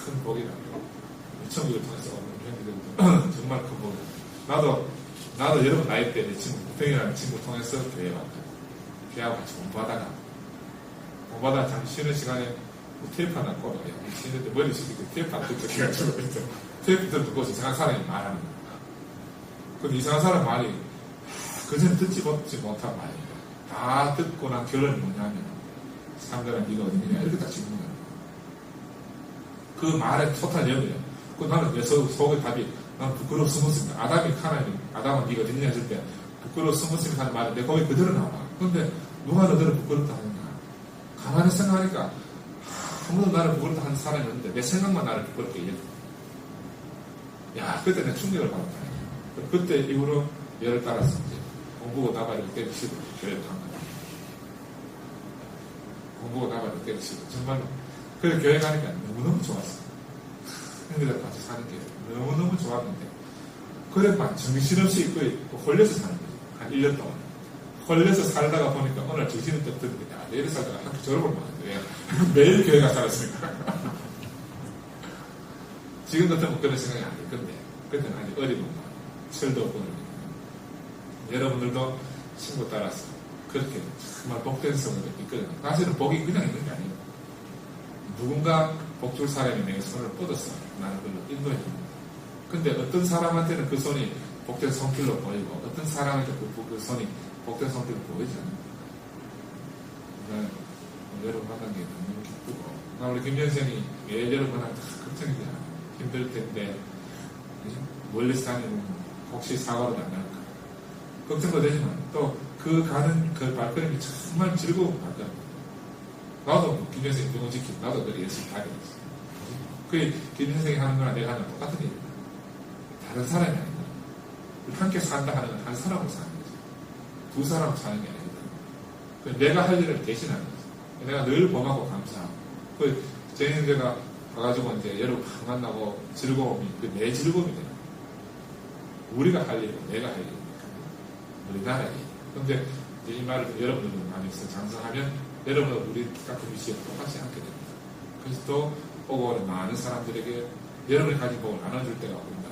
큰 복이라고. 천국을 통해서 오는 형제들도 정말 큰 복이라고. 나도 여러분 나이 때 내 친구, 구평이라는 친구 통해서 교회에 왔거든. 교회하고 같이 공부하다가 잠시 쉬는 시간에 뭐 테이프 하나 꽂아. 쉬는데 머리 숙일 때 테이프 하나 듣고 해가지고 테이프들 듣고 이상한 사람이 말하는 거야. 근데 이상한 사람 말이 그전에 듣지 못한 말이야. 다 듣고 난 결론이 뭐냐면 상대는 네가 어디냐 이렇게 딱 질문을 하는 거야. 그 말에 토탈 여기야. 그 나는 내 속의 답이 난 부끄러워 스무스입니다. 아담은 네가 어디냐 했을 때 부끄러워 스무스입니다 하는 말이 내 거기 그대로 나와. 근데 누가 너를 부끄럽다 하는가? 가만히 생각하니까 아무도 나를 부끄럽다 하는 사람이 없는데 내 생각만 나를 부끄럽게 얘기해. 야, 그때 내가 충격을 받았다. 그때 이후로 열을 따라서 이제 공부고 나발이고 때리시고 교회를 간 거야. 공부고 나발이고 때리시고 정말로. 그래서 교회 가니까 너무너무 좋았어. 형들이랑 같이 사는 게 너무너무 좋았는데 그래만 정신없이 홀려서 사는 거지. 한 1년 동안. 홀려서 살다가 보니까 어느 날 정신이 떡 드는데 야, 내일 살다가 학교 졸업을 못했는데 매일 교회 가 살았으니까. 지금 같으면 그런 생각이 안 들 건데 그때는 아직 어린 엄마 철도 없고 여러분들도 친구 따라서 그렇게 정말 복된 성을 이끌어요. 사실은 복이 그냥 있는 게 아니에요. 누군가 복줄 사람이 내 손을 뻗어서 나는 그걸로 인도해 줍니다. 근데 어떤 사람한테는 그 손이 복된 손길로 보이고 어떤 사람한테 그 손이 복된 손길로 보이지 않는다. 그러니까 여러분 만난 게 너무 기쁘고 나 우리 김현생이 매일 여러분 만나면 다 걱정이 되잖아. 힘들 텐데 멀리서 다니면 혹시 사고로 안 날까 걱정도 되지만 또 그 가는 그 발걸음이 정말 즐거운 발걸음. 나도 김현생이 병원 지키고 나도 그렇게 열심히 하게 됐어. 그게 김현생이 하는 거랑 내가 하는 건 똑같은 일이야. 다른 사람이 아니다. 함께 산다 하는 건 한 사람으로 사는 거지. 두 사람으로 사는 게 아니다. 내가 할 일을 대신하는 거지. 내가 늘 범하고 감사하고. 제 형제가 가가지고 이제 여러분 만나고 즐거움이 내 즐거움이 되는 거야. 우리가 할 일은 내가 할 일이니까. 우리나라의 일. 근데 이 말을 여러분들도 많이 장사하면 여러분은 우리 같은 위치에 똑같이 앉게 됩니다. 그래서 또 오고 오는 많은 사람들에게 여러분이 가진 복을 나눠줄 때가 온다.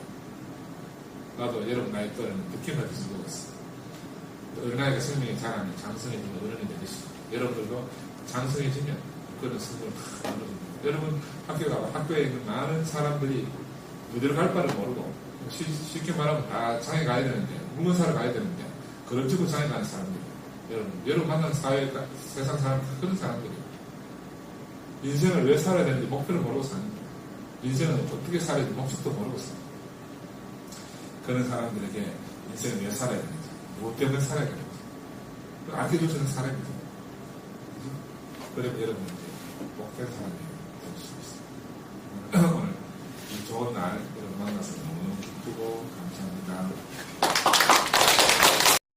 나도 여러분 나이 또래는 느낌을 즐거웠어. 어린아이가 생명이 자라면 장성해지면 어른이 되겠습니다. 여러분들도 장성해지면 그런 성공을 다 나눠줍니다. 여러분 학교 가봐 학교에 있는 많은 사람들이 어디로 갈 바를 모르고 쉽게 말하면 다 장에 가야 되는데 문문사를 가야 되는데 그런 쪽으로 장에 가는 사람들이 여러분 만난 사회 세상 사람 그런 사람들이 인생을 왜 살아야 되는지 목표를 모르고 사는 거예요. 인생은 어떻게 살아야 되는지 목적도 모르고 사는 거예요. 그런 사람들에게 인생을 왜 살아야 되는지 무엇 때문에 살아야 되는지 알려주는 사람이죠. 그러면 여러분 복된 사람이 될 수 있어요. 오늘 이 좋은 날 여러분 만나서 너무너무 기쁘고 감사합니다.